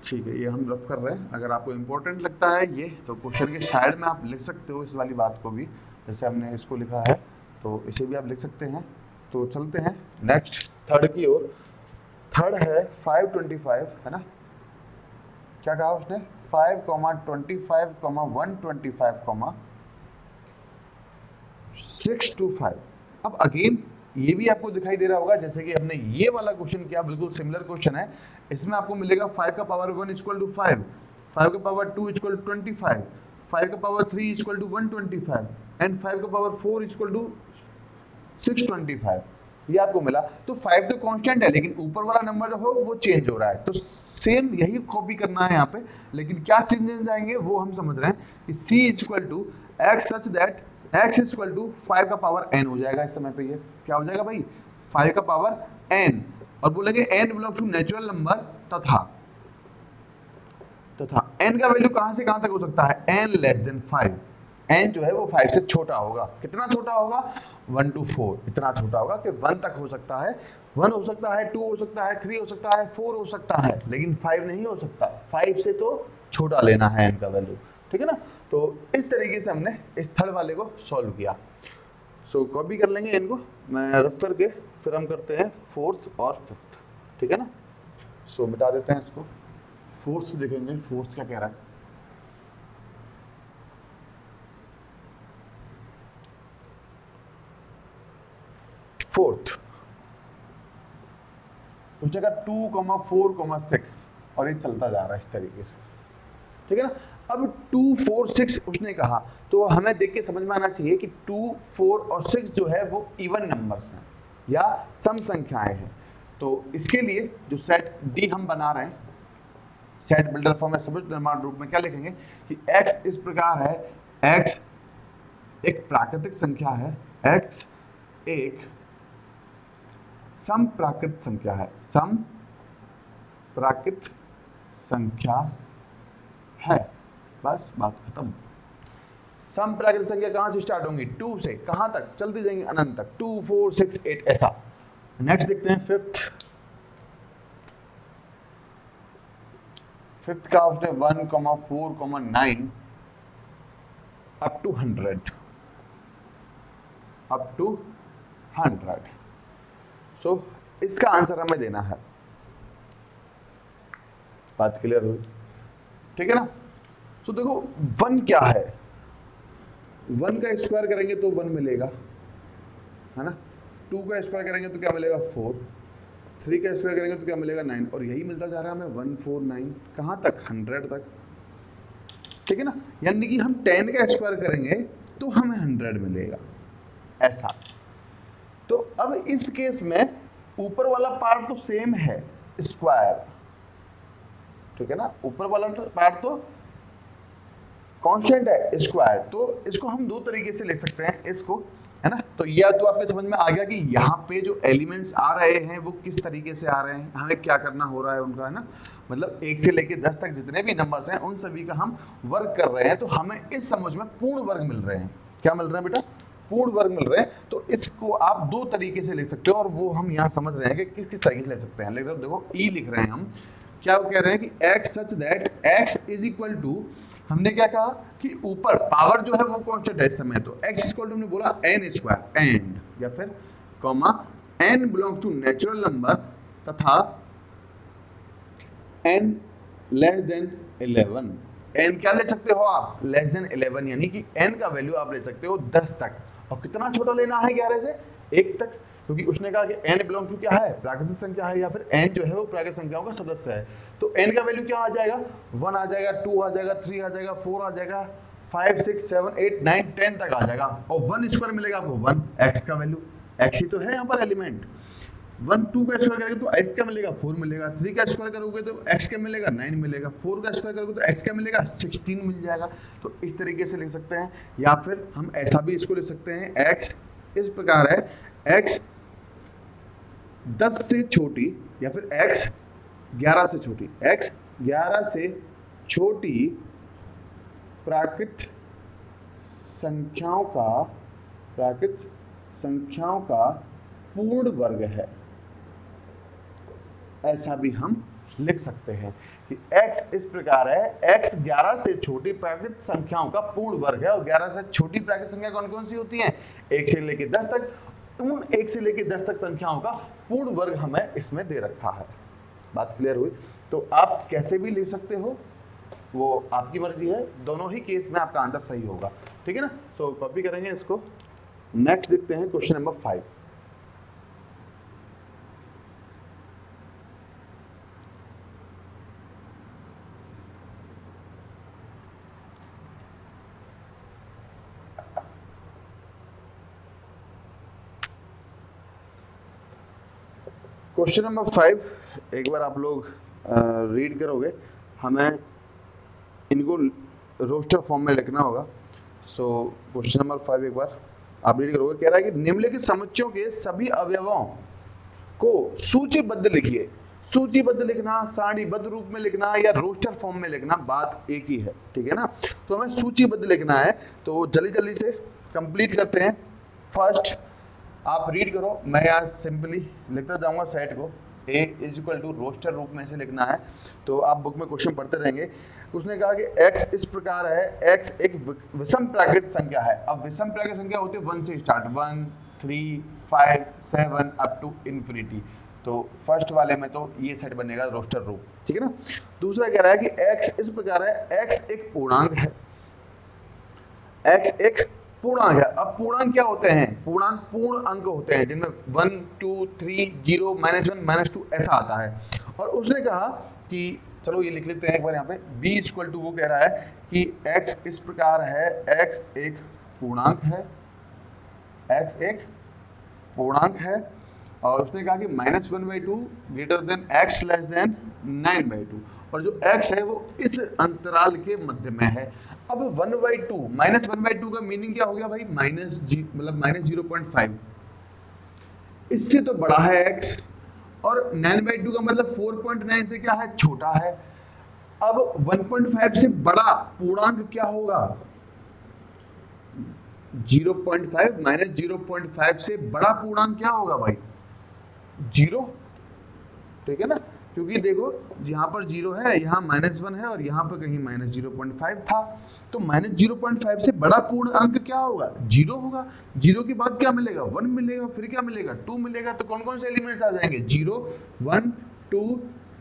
ठीक है, ये हम रफ कर रहे हैं। अगर आपको इम्पोर्टेंट लगता है ये तो क्वेश्चन के साइड में आप लिख सकते हो इस वाली बात को भी, जैसे हमने इसको लिखा है तो इसे भी आप लिख सकते हैं। तो चलते हैं नेक्स्ट थर्ड की ओर। थर्ड है 525, है ना। क्या कहा उसने, 5, 25, 125, 6 to 5। अब अगेन ये भी आपको दिखाई दे रहा होगा जैसे कि हमने ये वाला क्वेश्चन किया, बिल्कुल सिमिलर क्वेश्चन है। इसमें आपको मिलेगा 5 का पावर 1 इक्वल टू 5, 5 का पावर 2 इक्वल टू 25, 5 का पावर 3 इक्वल टू 125 एंड 5 का पावर 4 इक्वल टू 625। ये आपको मिला। तो 5 तो कांस्टेंट है, लेकिन ऊपर वाला नंबर जो हो वो चेंज हो रहा है। तो सेम यही कॉपी करना है यहाँ पे, लेकिन क्या चेंजेस आएंगे वो हम समझ रहे हैं कि c equal to x such that x equal to 5 का पावर n हो जाएगा। इस समय पे ये क्या हो जाएगा भाई, 5 का पावर n, और बोलेंगे n belongs to natural number तथा n का वैल्यू कहां से कहां तक हो सकता है, n लेस देन 5। n जो है वो 5 से छोटा होगा। कितना छोटा होगा, 1 to 4, इतना छोटा होगा कि 1 तक हो सकता है। 1 हो सकता है, 2 हो सकता है, 3 हो सकता है, 4 हो सकता है, लेकिन 5 नहीं हो सकता। 5 से तो छोटा लेना है n का वैल्यू, ठीक है ना। तो इस तरीके से हमने इस थर्ड वाले को सॉल्व किया। सो कॉपी कर लेंगे इनको, मैं रफ करके फिर हम करते हैं फोर्थ और फिफ्थ, ठीक है ना। सो मिटा देते हैं इसको, फोर्थ से देखेंगे फोर्थ क्या कह रहा है। फोर्थ उस जगह 2, 4, 6 और ये चलता जा रहा है इस तरीके से, ठीक है ना। अब 2, 4, 6 उसने कहा, तो हमें देख के समझ में आना चाहिए कि 2, 4 और 6 जो है वो इवन नंबर्स हैं या सम संख्याएं हैं। तो इसके लिए जो सेट डी हम बना रहे हैं, सेट बिल्डर फॉर्म में समुच्चय निर्माण रूप में क्या लिखेंगे कि x इस प्रकार है, x एक प्राकृतिक संख्या है, x एक सम प्राकृत संख्या है, सम प्राकृत संख्या है, बस बात खत्म। सम प्राकृत संख्या कहां से स्टार्ट होंगी, 2 से, कहां तक चलती जाएंगी, अनंत तक, 2, 4, 6, 8 ऐसा। नेक्स्ट देखते हैं फिफ्थ। फिफ्थ का उसने 1, 4, 9 अप टू 100, अप टू 100। सो इसका आंसर हमें देना है। बात क्लियर हुई, ठीक है ना। सो देखो 1 क्या है, 1 का स्क्वायर करेंगे तो 1 मिलेगा, है ना। 2 का स्क्वायर करेंगे तो क्या मिलेगा 4, 3 का स्क्वायर करेंगे तो क्या मिलेगा 9, और यही मिलता जा रहा है हमें 1, 4, 9 कहाँ तक, 100 तक, ठीक है ना। यानी कि हम 10 का स्क्वायर करेंगे तो हमें 100 मिलेगा, ऐसा। तो अब इस केस में ऊपर वाला पार्ट तो सेम है, स्क्वायर, ठीक है ना, ऊपर वाला पार्ट तो कांस्टेंट है, स्क्वायर। तो इसको हम दो तरीके से लिख सकते हैं इसको, है ना। तो यह तो आपके समझ में आ गया कि यहाँ पे जो एलिमेंट्स आ रहे हैं वो किस तरीके से आ रहे हैं, हमें क्या करना हो रहा है उनका, है ना। मतलब 1 से लेके 10 तक जितने भी नंबर्स हैं उन सभी का हम वर्ग कर रहे हैं, तो हमें इस समझ में पूर्ण वर्ग मिल रहे हैं। क्या मिल रहा है बेटा, पूर्ण वर्ग मिल रहे हैं। तो इसको आप दो तरीके से लिख सकते हो, और वो हम यहाँ समझ रहे हैं कि किस किस तरीके से ले सकते हैं। लेकिन देखो ई लिख रहे हैं हम, क्या वो कह रहे हैं कि x such that x is equal to, हमने क्या कहा कि ऊपर पावर जो है वो कांस्टेंट है इस समय, तो x इक्वल टू हमने बोला n स्क्वायर, एंड या फिर comma n belongs to natural number तथा n लेस देन 11। n क्या ले सकते हो आप, लेस देन 11, यानी कि n का वैल्यू आप ले सकते हो 10 तक। और कितना छोटा लेना है 11 से 1 तक, क्योंकि उसने कहा कि n बिलोंग टू क्या है, प्राकृतिक संख्या है, या फिर n जो है वो प्राकृतिक संख्याओं का सदस्य है। तो n का वैल्यू क्या आ जाएगा, 1 आ जाएगा, 2 आ जाएगा, 3 आ जाएगा, 4 आ जाएगा, 5, 6, 7, 8, 9, 10 तक आ जाएगा। और 1 स्क्वायर मिलेगा आपको 1, x का वैल्यू, x ही तो है यहाँ पर एलिमेंट। 1 2 का स्क्वायर करोगे तो x क्या मिलेगा 4 मिलेगा, 3 का स्क्वायर करोगे तो x क्या मिलेगा 9 मिलेगा, 4 का स्क्वायर करोगे तो x क्या मिलेगा 16 मिल जाएगा। तो इस तरीके से लिख सकते हैं, या फिर हम ऐसा भी इसको लिख सकते हैं, x इस प्रकार है, x 10 से छोटी या फिर x 11 से छोटी, x 11 से छोटी प्राकृत संख्याओं का पूर्ण वर्ग है। ऐसा भी हम लिख सकते हैं कि x इस प्रकार है, x 11 से छोटी प्राकृत संख्याओं का पूर्ण वर्ग है, और 11 से छोटी प्राकृत संख्या कौन कौन सी होती हैं 1 से लेकर 10 तक, उन 1 से लेकर 10 तक संख्याओं का पूर्ण वर्ग हमें इसमें दे रखा है। बात क्लियर हुई? तो आप कैसे भी लिख सकते हो, वो आपकी मर्जी है, दोनों ही केस में आपका आंसर सही होगा, ठीक है ना। सो कॉपी करेंगे इसको। नेक्स्ट देखते हैं क्वेश्चन नंबर 5। क्वेश्चन नंबर 5 एक बार आप लोग रीड करोगे, हमें इनको रोस्टर फॉर्म में लिखना होगा। सो क्वेश्चन नंबर 5 एक बार आप रीड करोगे, कह रहा है कि निम्नलिखित समुच्चयों के सभी अवयवों को सूचीबद्ध लिखिए। सूचीबद्ध लिखना, सारणीबद्ध रूप में लिखना या रोस्टर फॉर्म में लिखना, बात एक ही है, ठीक है ना। तो हमें सूचीबद्ध लिखना है, तो जल्दी जल्दी से कंप्लीट करते हैं। फर्स्ट आप रीड करो, मैं यहाँ सिंपली लिखता जाऊंगा सेट को, a is equal to roster रूप में से लिखना है, तो आप बुक में क्वेश्चन पढ़ते रहेंगे। उसने कहा कि x इस प्रकार है, x एक विषम प्राकृत संख्या है। अब विषम प्राकृत संख्या होती है 1 से स्टार्ट, 1 3 5 7 अप टू इन्फिनिटी। तो फर्स्ट वाले में तो ये सेट बनेगा रोस्टर रूप, ठीक है ना। दूसरा कह रहा है कि x इस प्रकार है, x एक पूर्णांक है, x एक पूर्णांक है। अब पूर्णांक क्या होते हैं, पूर्णांक पूर्ण अंक होते हैं जिनमें 1 2 3 0 -1 -2 ऐसा आता है। और उसने कहा कि चलो ये लिख लेते हैं एक बार यहाँ पे, b इक्वल टू, वो कह रहा है कि x इस प्रकार है, x एक पूर्णांक है, x एक पूर्णांक है, और उसने कहा कि -1/2 greater than x less than 9/2, और जो x है वो इस अंतराल के मध्य में है। अब 1/2 -1/2 का मीनिंग क्या हो गया भाई, मतलब -0.5, इससे तो बड़ा है x, और 9/2 का मतलब 4.9 से क्या है, छोटा है। अब 1.5 से बड़ा पूर्णांक क्या होगा, 0.5 -0.5 से बड़ा पूर्णांक क्या होगा भाई, 0, ठीक है ना। क्योंकि देखो यहाँ पर 0 है, यहाँ -1 है, और यहाँ पर कहीं -0.5 था, तो -0.5 से बड़ा पूर्ण अंक क्या होगा, 0 होगा। 0 के बाद क्या मिलेगा, 1 मिलेगा, फिर क्या मिलेगा, 2 मिलेगा। तो कौन कौन से एलिमेंट्स आ जाएंगे, 0 1 2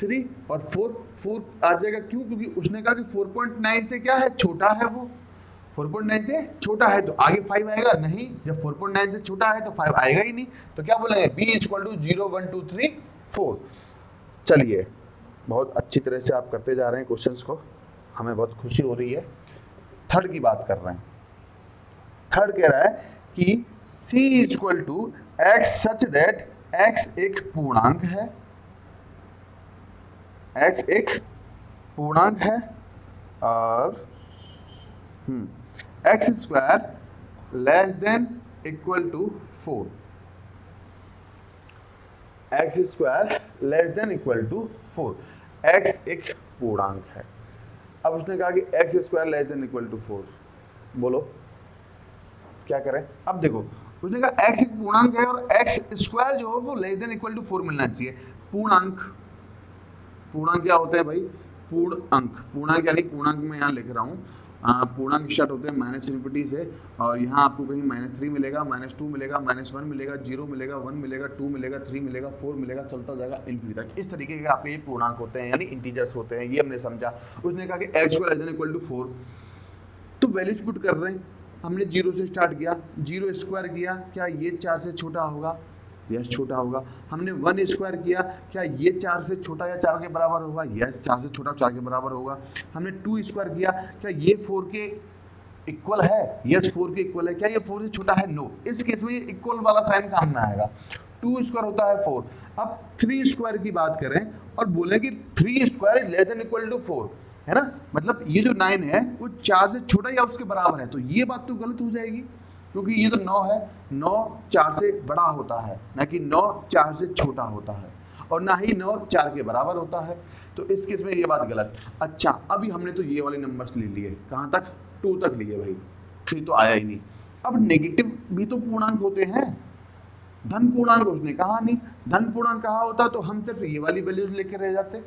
3 और 4 आ जाएगा। क्यों, क्योंकि उसने कहा कि 4.9 से क्या है, छोटा है, वो 4.9 से छोटा है, तो आगे 5 आएगा नहीं, जब 4.9 से छोटा है तो 5 आएगा ही नहीं। तो क्या बोलेंगे, b इक्वल टू 0 1 2 3 4। चलिए, बहुत अच्छी तरह से आप करते जा रहे हैं क्वेश्चंस को, हमें बहुत खुशी हो रही है। थर्ड की बात कर रहे हैं। थर्ड कह रहा है कि c equal to x such that x एक पूर्णांक है, x एक पूर्णांक है, और x square less than equal to 4, x square less than equal to 4, x एक पूर्णांक है। अब उसने कहा कि x square less than equal to 4, बोलो क्या करें। अब देखो उसने कहा x एक पूर्णांक है, और x स्क्वायर जो है वो लेस देन इक्वल टू 4 मिलना चाहिए। पूर्णांक, पूर्णांक क्या होते हैं भाई, पूर्ण अंक, पूर्णांक यानी पूर्णांक में यहाँ लिख रहा हूँ, पूर्णांक स्टार्ट होते हैं -∞ से, और यहाँ आपको कहीं -3 मिलेगा, -2 मिलेगा, -1 मिलेगा, 0 मिलेगा, 1 मिलेगा, 2 मिलेगा, 3 मिलेगा, 4 मिलेगा, चलता जाएगा इन्फिनिटी तक। इस तरीके के आपके ये पूर्णांक होते हैं, यानी इंटीजर्स होते हैं, ये हमने समझा। उसने कहा कि x इक्वल टू 4, तो वैल्यूज पुट कर रहे हैं। हमने 0 से स्टार्ट किया, 0 स्क्वायर किया, क्या ये 4 से छोटा होगा, यस छोटा होगा। हमने 1 स्क्वायर किया, क्या ये 4 से छोटा या 4 के बराबर होगा, यस 4 से छोटा 4 के बराबर होगा। हमने 2 स्क्वायर किया, क्या ये 4 के इक्वल है, यस 4 के इक्वल है। क्या ये 4 से छोटा है, नो। इस केस में ये इक्वल वाला साइन काम में आएगा। 2 स्क्वायर होता है 4। अब 3 स्क्वायर की बात करें और बोले कि 3 square is less than equal to 4, है ना, मतलब ये जो 9 है वो 4 से छोटा या उसके बराबर है, तो ये बात तो गलत हो जाएगी क्योंकि ये तो 9 है, 9 4 से बड़ा होता है, ना कि 9 4 से छोटा होता है, और ना ही 9 4 के बराबर होता है, तो इस केस में ये बात गलत। अच्छा, अभी हमने तो ये वाले नंबर्स ले लिए, कहाँ तक, 2 तक लिए भाई, 3 तो आया ही नहीं। अब नेगेटिव भी तो पूर्णांक होते हैं, धन पूर्णांक उसने कहा नहीं, धन पूर्णांक कहा होता तो हम सिर्फ ये वाली वैल्यूज लेके रह जाते।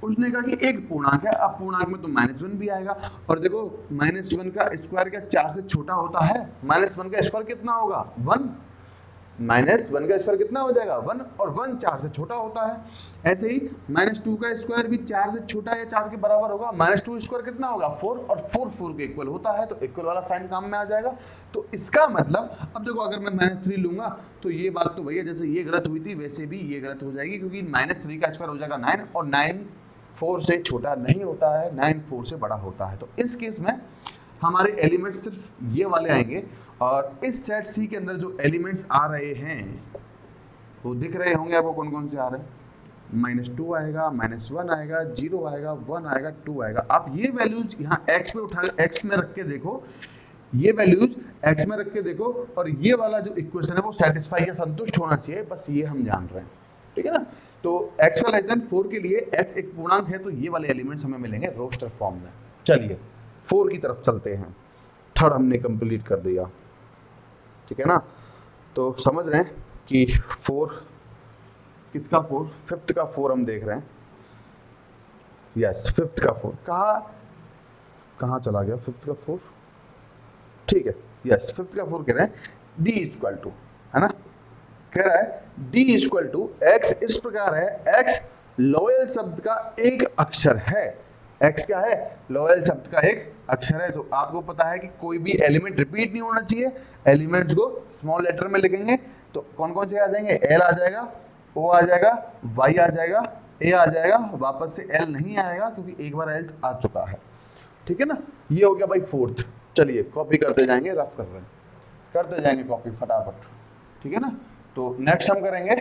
उसने कहा कि एक पूर्णांक है, अब पूर्णांक में तो -1 भी आएगा, और देखो -1 का स्क्वायर क्या 4 से छोटा होता है, -1 का स्क्वायर कितना होगा 1, -1 का स्क्वायर कितना हो जाएगा 1, और 1 4 से छोटा होता है। ऐसे ही -2 का स्क्वायर भी 4 से छोटा या 4 के बराबर होगा, -2 स्क्वायर कितना होगा 4, और 4 4 के इक्वल होता है, तो इक्वल वाला साइन काम में आ जाएगा। तो इसका मतलब अब देखो अगर मैं -3 लूंगा तो ये बात तो भैया जैसे ये गलत हुई थी वैसे भी ये गलत हो जाएगी, क्योंकि -3 का स्क्वायर हो जाएगा 9, और 9 4 से छोटा नहीं होता है, 9 4 से बड़ा होता है। तो इस केस में हमारे एलिमेंट्स सिर्फ ये वाले आएंगे, और इस सेट सी के अंदर जो एलिमेंट्स आ रहे हैं वो दिख रहे होंगे आपको कौन कौन से आ रहे हैं, -2 आएगा, -1 आएगा, 0 आएगा, 1 आएगा, 2 आएगा। आप ये वैल्यूज यहाँ x पे उठा x में रख के देखो, ये वैल्यूज x में रख के देखो, और ये वाला जो इक्वेशन है वो सेटिस्फाई या संतुष्ट होना चाहिए, बस ये हम जान रहे हैं, ठीक है ना। तो x का <4 के लिए x एक पूर्णांक है, तो ये वाले एलिमेंट्स हमें मिलेंगे रोस्टर फॉर्म में। चलिए 4 की तरफ चलते हैं, थर्ड हमने कंप्लीट कर दिया, ठीक है ना। तो समझ रहे हैं कि 4 किसका 4, फिफ्थ का 4 हम देख रहे हैं, यस फिफ्थ का 4, कहाँ चला गया फिफ्थ का 4, ठीक है, यस फिफ्थ का 4 कह रहे हैं d इक्वल टू, है ना, कह रहा है d इक्वल टू x, इस प्रकार है x लोयल शब्द का एक अक्षर है, x क्या है, लोयल शब्द का एक अक्षर है। तो आपको पता है कि कोई भी एलिमेंट रिपीट नहीं होना चाहिए, एलिमेंट्स को स्मॉल लेटर में लिखेंगे तो कौन कौन से आ जाएंगे, L आ जाएगा, O आ जाएगा, Y आ जाएगा, A आ जाएगा, वापस से L नहीं आएगा क्योंकि एक बार L आ चुका है, ठीक है ना। ये हो गया भाई फोर्थ। चलिए कॉपी करते जाएंगे, रफ कर रहे हैं, करते जाएंगे कॉपी फटाफट, ठीक है ना। तो नेक्स्ट हम करेंगे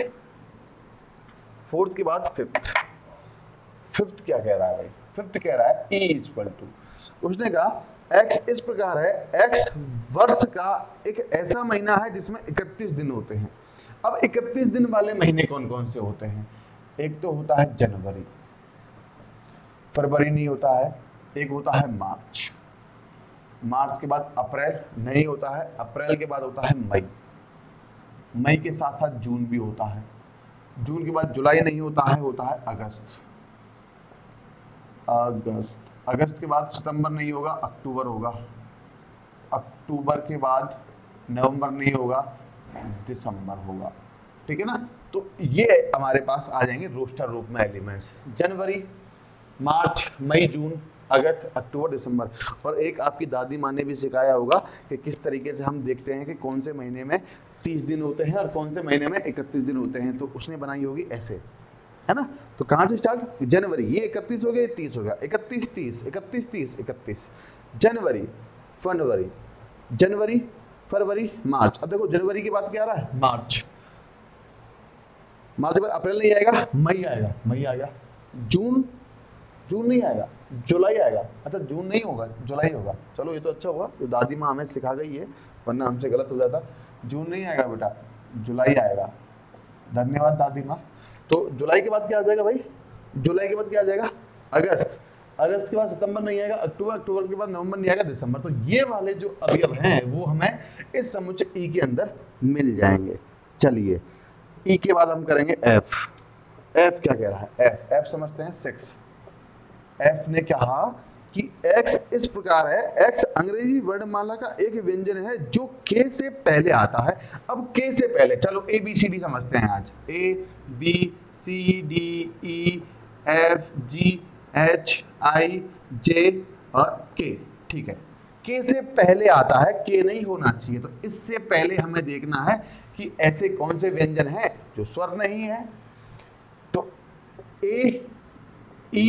फोर्थ के बाद फिफ्थ। फिफ्थ क्या कह रहा है भाई, फिफ्थ कह रहा है E इक्वल टू, उसने कहा x इस प्रकार है, x वर्ष का एक ऐसा महीना है जिसमें 31 दिन होते हैं। अब 31 दिन वाले महीने कौन कौन से होते हैं, एक तो होता है जनवरी, फरवरी नहीं होता है, एक होता है मार्च, मार्च के बाद अप्रैल नहीं होता है, अप्रैल के बाद होता है मई, मई के साथ साथ जून भी होता है, जून के बाद जुलाई नहीं होता है अगस्त, अगस्त के बाद सितंबर नहीं होगा, अक्टूबर होगा, अक्टूबर के बाद नवंबर नहीं होगा, दिसंबर होगा, ठीक है ना। तो ये हमारे पास आ जाएंगे रोस्टर रूप में एलिमेंट्स, जनवरी, मार्च, मई, जून, अगस्त, अक्टूबर, दिसंबर। और एक आपकी दादी माँ ने भी सिखाया होगा कि किस तरीके से हम देखते हैं कि कौन से महीने में 30 दिन होते हैं और कौन से महीने में 31 दिन होते हैं, तो उसने बनाई होगी ऐसे, है ना। तो कहाँ से स्टार्ट, जनवरी, ये 31 हो गया, 30 हो गया, 31 30 31 30 31, जनवरी, फरवरी, मार्च। अब देखो जनवरी के बाद क्या आ रहा है, मार्च, मार्च के बाद अप्रैल नहीं आएगा, मई आएगा, जून नहीं आएगा, जुलाई आएगा, अच्छा जून नहीं होगा, जुलाई होगा, चलो ये तो अच्छा हुआ जो दादी माँ हमें सिखा गई है, वरना हमसे गलत हो जाता। जून नहीं आएगा बेटा, जुलाई आएगा, धन्यवाद दादी माँ। तो जुलाई के बाद क्या आ जाएगा भाई, जुलाई के बाद क्या आ जाएगा, अगस्त के बाद सितंबर नहीं आएगा, अक्टूबर के बाद नवंबर नहीं आएगा, दिसंबर। तो ये वाले जो अवयव हैं वो हमें इस समुच्चय ई के अंदर मिल जाएंगे। चलिए ई के बाद हम करेंगे एफ क्या कह रहा है, एफ समझते हैं 6। एफ ने कहा कि x इस प्रकार है, x अंग्रेजी वर्णमाला का एक व्यंजन है जो k से पहले आता है। अब k से पहले चलो A B C D समझते हैं आज, A B C D E F G H I J और K, ठीक है। K से पहले आता है, K नहीं होना चाहिए, तो इससे पहले हमें देखना है कि ऐसे कौन से व्यंजन हैं जो स्वर नहीं है। तो A E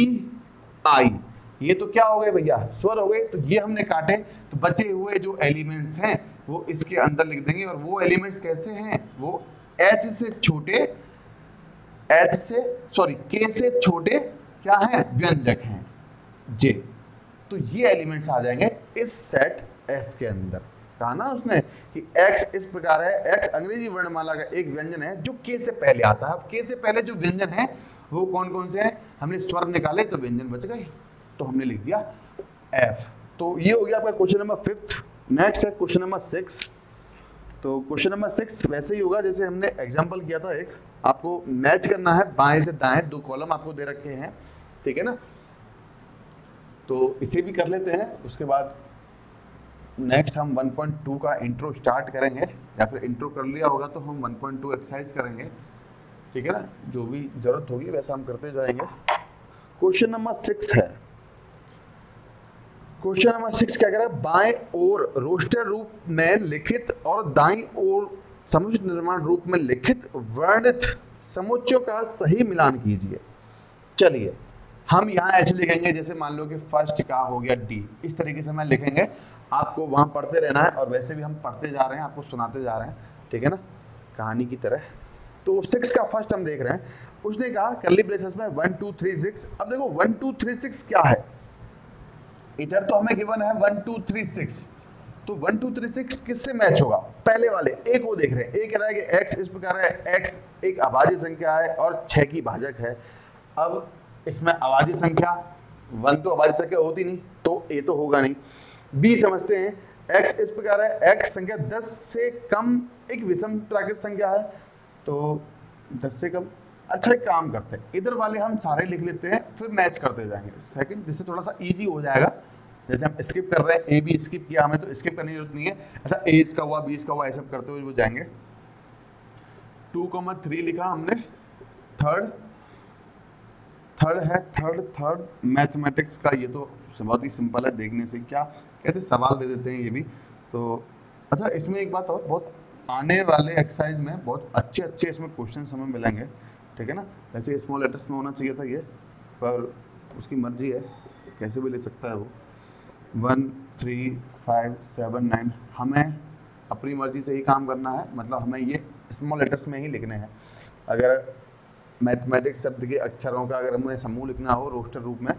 I ये तो क्या हो गए भैया, स्वर हो गए, तो ये हमने काटे, तो बचे हुए जो एलिमेंट्स हैं वो इसके अंदर लिख देंगे। और वो एलिमेंट्स कैसे हैं, वो एच से छोटे, के से छोटे क्या है, व्यंजक हैं जे। तो ये एलिमेंट्स आ जाएंगे इस सेट एफ के अंदर। कहा ना उसने कि x इस प्रकार है, x अंग्रेजी वर्णमाला का एक व्यंजन है जो k से पहले आता है। अब k से पहले जो व्यंजन है वो कौन कौन से हैं, हमने स्वर निकाले तो व्यंजन बच गए, तो हमने लिख दिया f। तो ये हो गया आपका क्वेश्चन नंबर 5। नेक्स्ट है क्वेश्चन नंबर 6। तो क्वेश्चन नंबर 6 वैसे ही होगा जैसे हमने एग्जाम्पल किया था एक, आपको मैच करना है बाएं से दाएं, 2 कॉलम आपको दे रखे हैं, ठीक है ना। तो इसे भी कर लेते हैं, उसके बाद नेक्स्ट हम 1.2 का इंट्रो स्टार्ट करेंगे, या फिर इंट्रो कर लिया होगा तो हम 1.2 एक्सरसाइज करेंगे, ठीक है ना। जो भी जरूरत होगी वैसा हम करते जाएंगे। क्वेश्चन नंबर 6 है, क्वेश्चन नंबर 6 क्या कह रहा है, बाएं ओर रोस्टर रूप में लिखित और दाईं ओर समुचित निर्माण रूप में लिखित वर्णित समुच्चयों का सही मिलान कीजिए। चलिए हम यहाँ ऐसे लिखेंगे जैसे मान लो कि फर्स्ट का हो गया डी, इस तरीके से मैं लिखेंगे, आपको वहां पढ़ते रहना है, और वैसे भी हम पढ़ते जा रहे हैं, आपको सुनाते जा रहे हैं, ठीक है ना, कहानी की तरह। तो 6 का फर्स्ट हम देख रहे हैं, उसने कहा कर्ली ब्रेसेस में 1 2 3 6। अब देखो 1 2 3 6 क्या है, इधर तो हमें गिवन है 1 2 3 6, तो 1 2 3 6 किससे मैच होगा, पहले वाले ए को देख रहे हैं। ए कह रहा है कि x इस प्रकार है, x एक अभाज्य संख्या है और 6 की भाजक है। अब इसमें अभाज्य संख्या 1 तो अभाज्य संख्या होती नहीं, तो ए तो होगा नहीं। बी समझते हैं, x इस प्रकार है, x संख्या 10 से कम एक विषम प्राकृत संख्या है, तो 10 से कम। अच्छा एक काम करते हैं, इधर वाले हम सारे लिख लेते हैं, फिर मैच करते जाएंगे सेकंड, जिससे थोड़ा सा इजी हो जाएगा। जैसे हम स्किप कर रहे हैं, ए भी स्किप किया हमें, तो स्किप करने की जरूरत नहीं है। अच्छा ए इसका हुआ, बी इसका हुआ, ऐसा करते हुए वो जाएंगे। 2,3 लिखा हमने, थर्ड है मैथमेटिक्स का। ये तो बहुत ही सिंपल है, देखने से क्या कहते सवाल दे देते हैं ये भी। तो अच्छा इसमें एक बात और, बहुत आने वाले एक्सरसाइज में बहुत अच्छे इसमें क्वेश्चन हमें मिलेंगे, ठीक है ना। वैसे स्मॉल लेटर्स में होना चाहिए था ये, पर उसकी मर्जी है, कैसे भी ले सकता है वो। 1 3 5 7 9 हमें अपनी मर्जी से ही काम करना है, मतलब हमें ये स्मॉल लेटर्स में ही लिखने हैं। अगर मैथमेटिक्स शब्द के अक्षरों का अगर हमें समूह लिखना हो रोस्टर रूप में,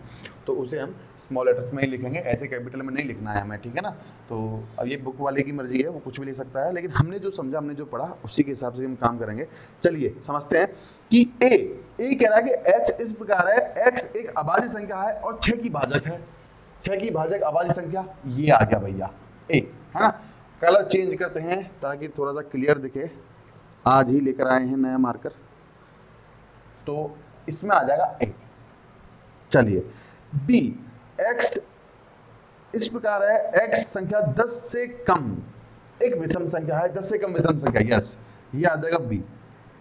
तो उसे हम स्मॉल लेटर्स में ही लिखेंगे, ऐसे कैपिटल में नहीं लिखना है हमें, ठीक है ना। तो अब ये बुक वाले की मर्जी है, वो कुछ भी लिख सकता है, लेकिन हमने जो समझा, हमने जो पढ़ा, उसी के हिसाब से हम काम करेंगे। चलिए समझते हैं कि ए कह रहा है कि h इस प्रकार है, x एक अभाज्य संख्या है और 6 की भाजक है। 6 की भाजक अभाज्य संख्या, ये आ गया भैया ए, है ना। कलर चेंज करते हैं ताकि थोड़ा सा क्लियर दिखे, आज ही लेकर आए हैं नया मार्कर, तो इसमें आ जाएगा ए। चलिए बी, x इस प्रकार है, x संख्या 10 से कम एक विषम संख्या है, 10 से कम विषम संख्या, यस, ये आ जाएगा बी,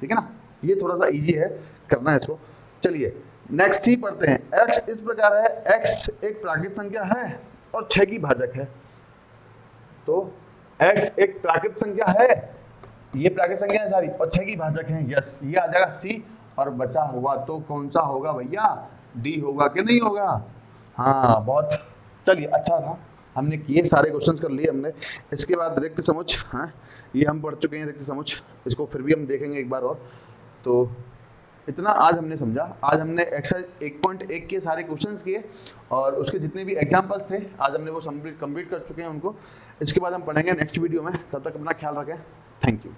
ठीक है ना। ये थोड़ा सा इजी है, करना है इसको। चलिए नेक्स्ट सी पढ़ते हैं, x इस प्रकार है, x एक प्राकृत संख्या है और 6 की भाजक है। तो x एक प्राकृत संख्या है, ये प्राकृत संख्या है सारी, और 6 की भाजक है, यस, ये आ जाएगा सी। और बचा हुआ तो कौन सा होगा भैया, डी होगा कि नहीं होगा। हाँ बहुत, चलिए अच्छा था, हमने किए सारे क्वेश्चंस कर लिए हमने। इसके बाद रिक्त समुच्च, हाँ ये हम पढ़ चुके हैं रिक्त समुच्च, इसको फिर भी हम देखेंगे एक बार और। तो इतना आज हमने समझा, आज हमने एक्सरसाइज 1.1 के सारे क्वेश्चंस किए, और उसके जितने भी एग्जाम्पल्स थे आज हमने वो कंप्लीट कर चुके हैं उनको। इसके बाद हम पढ़ेंगे नेक्स्ट वीडियो में, तब तक अपना ख्याल रखें, थैंक यू।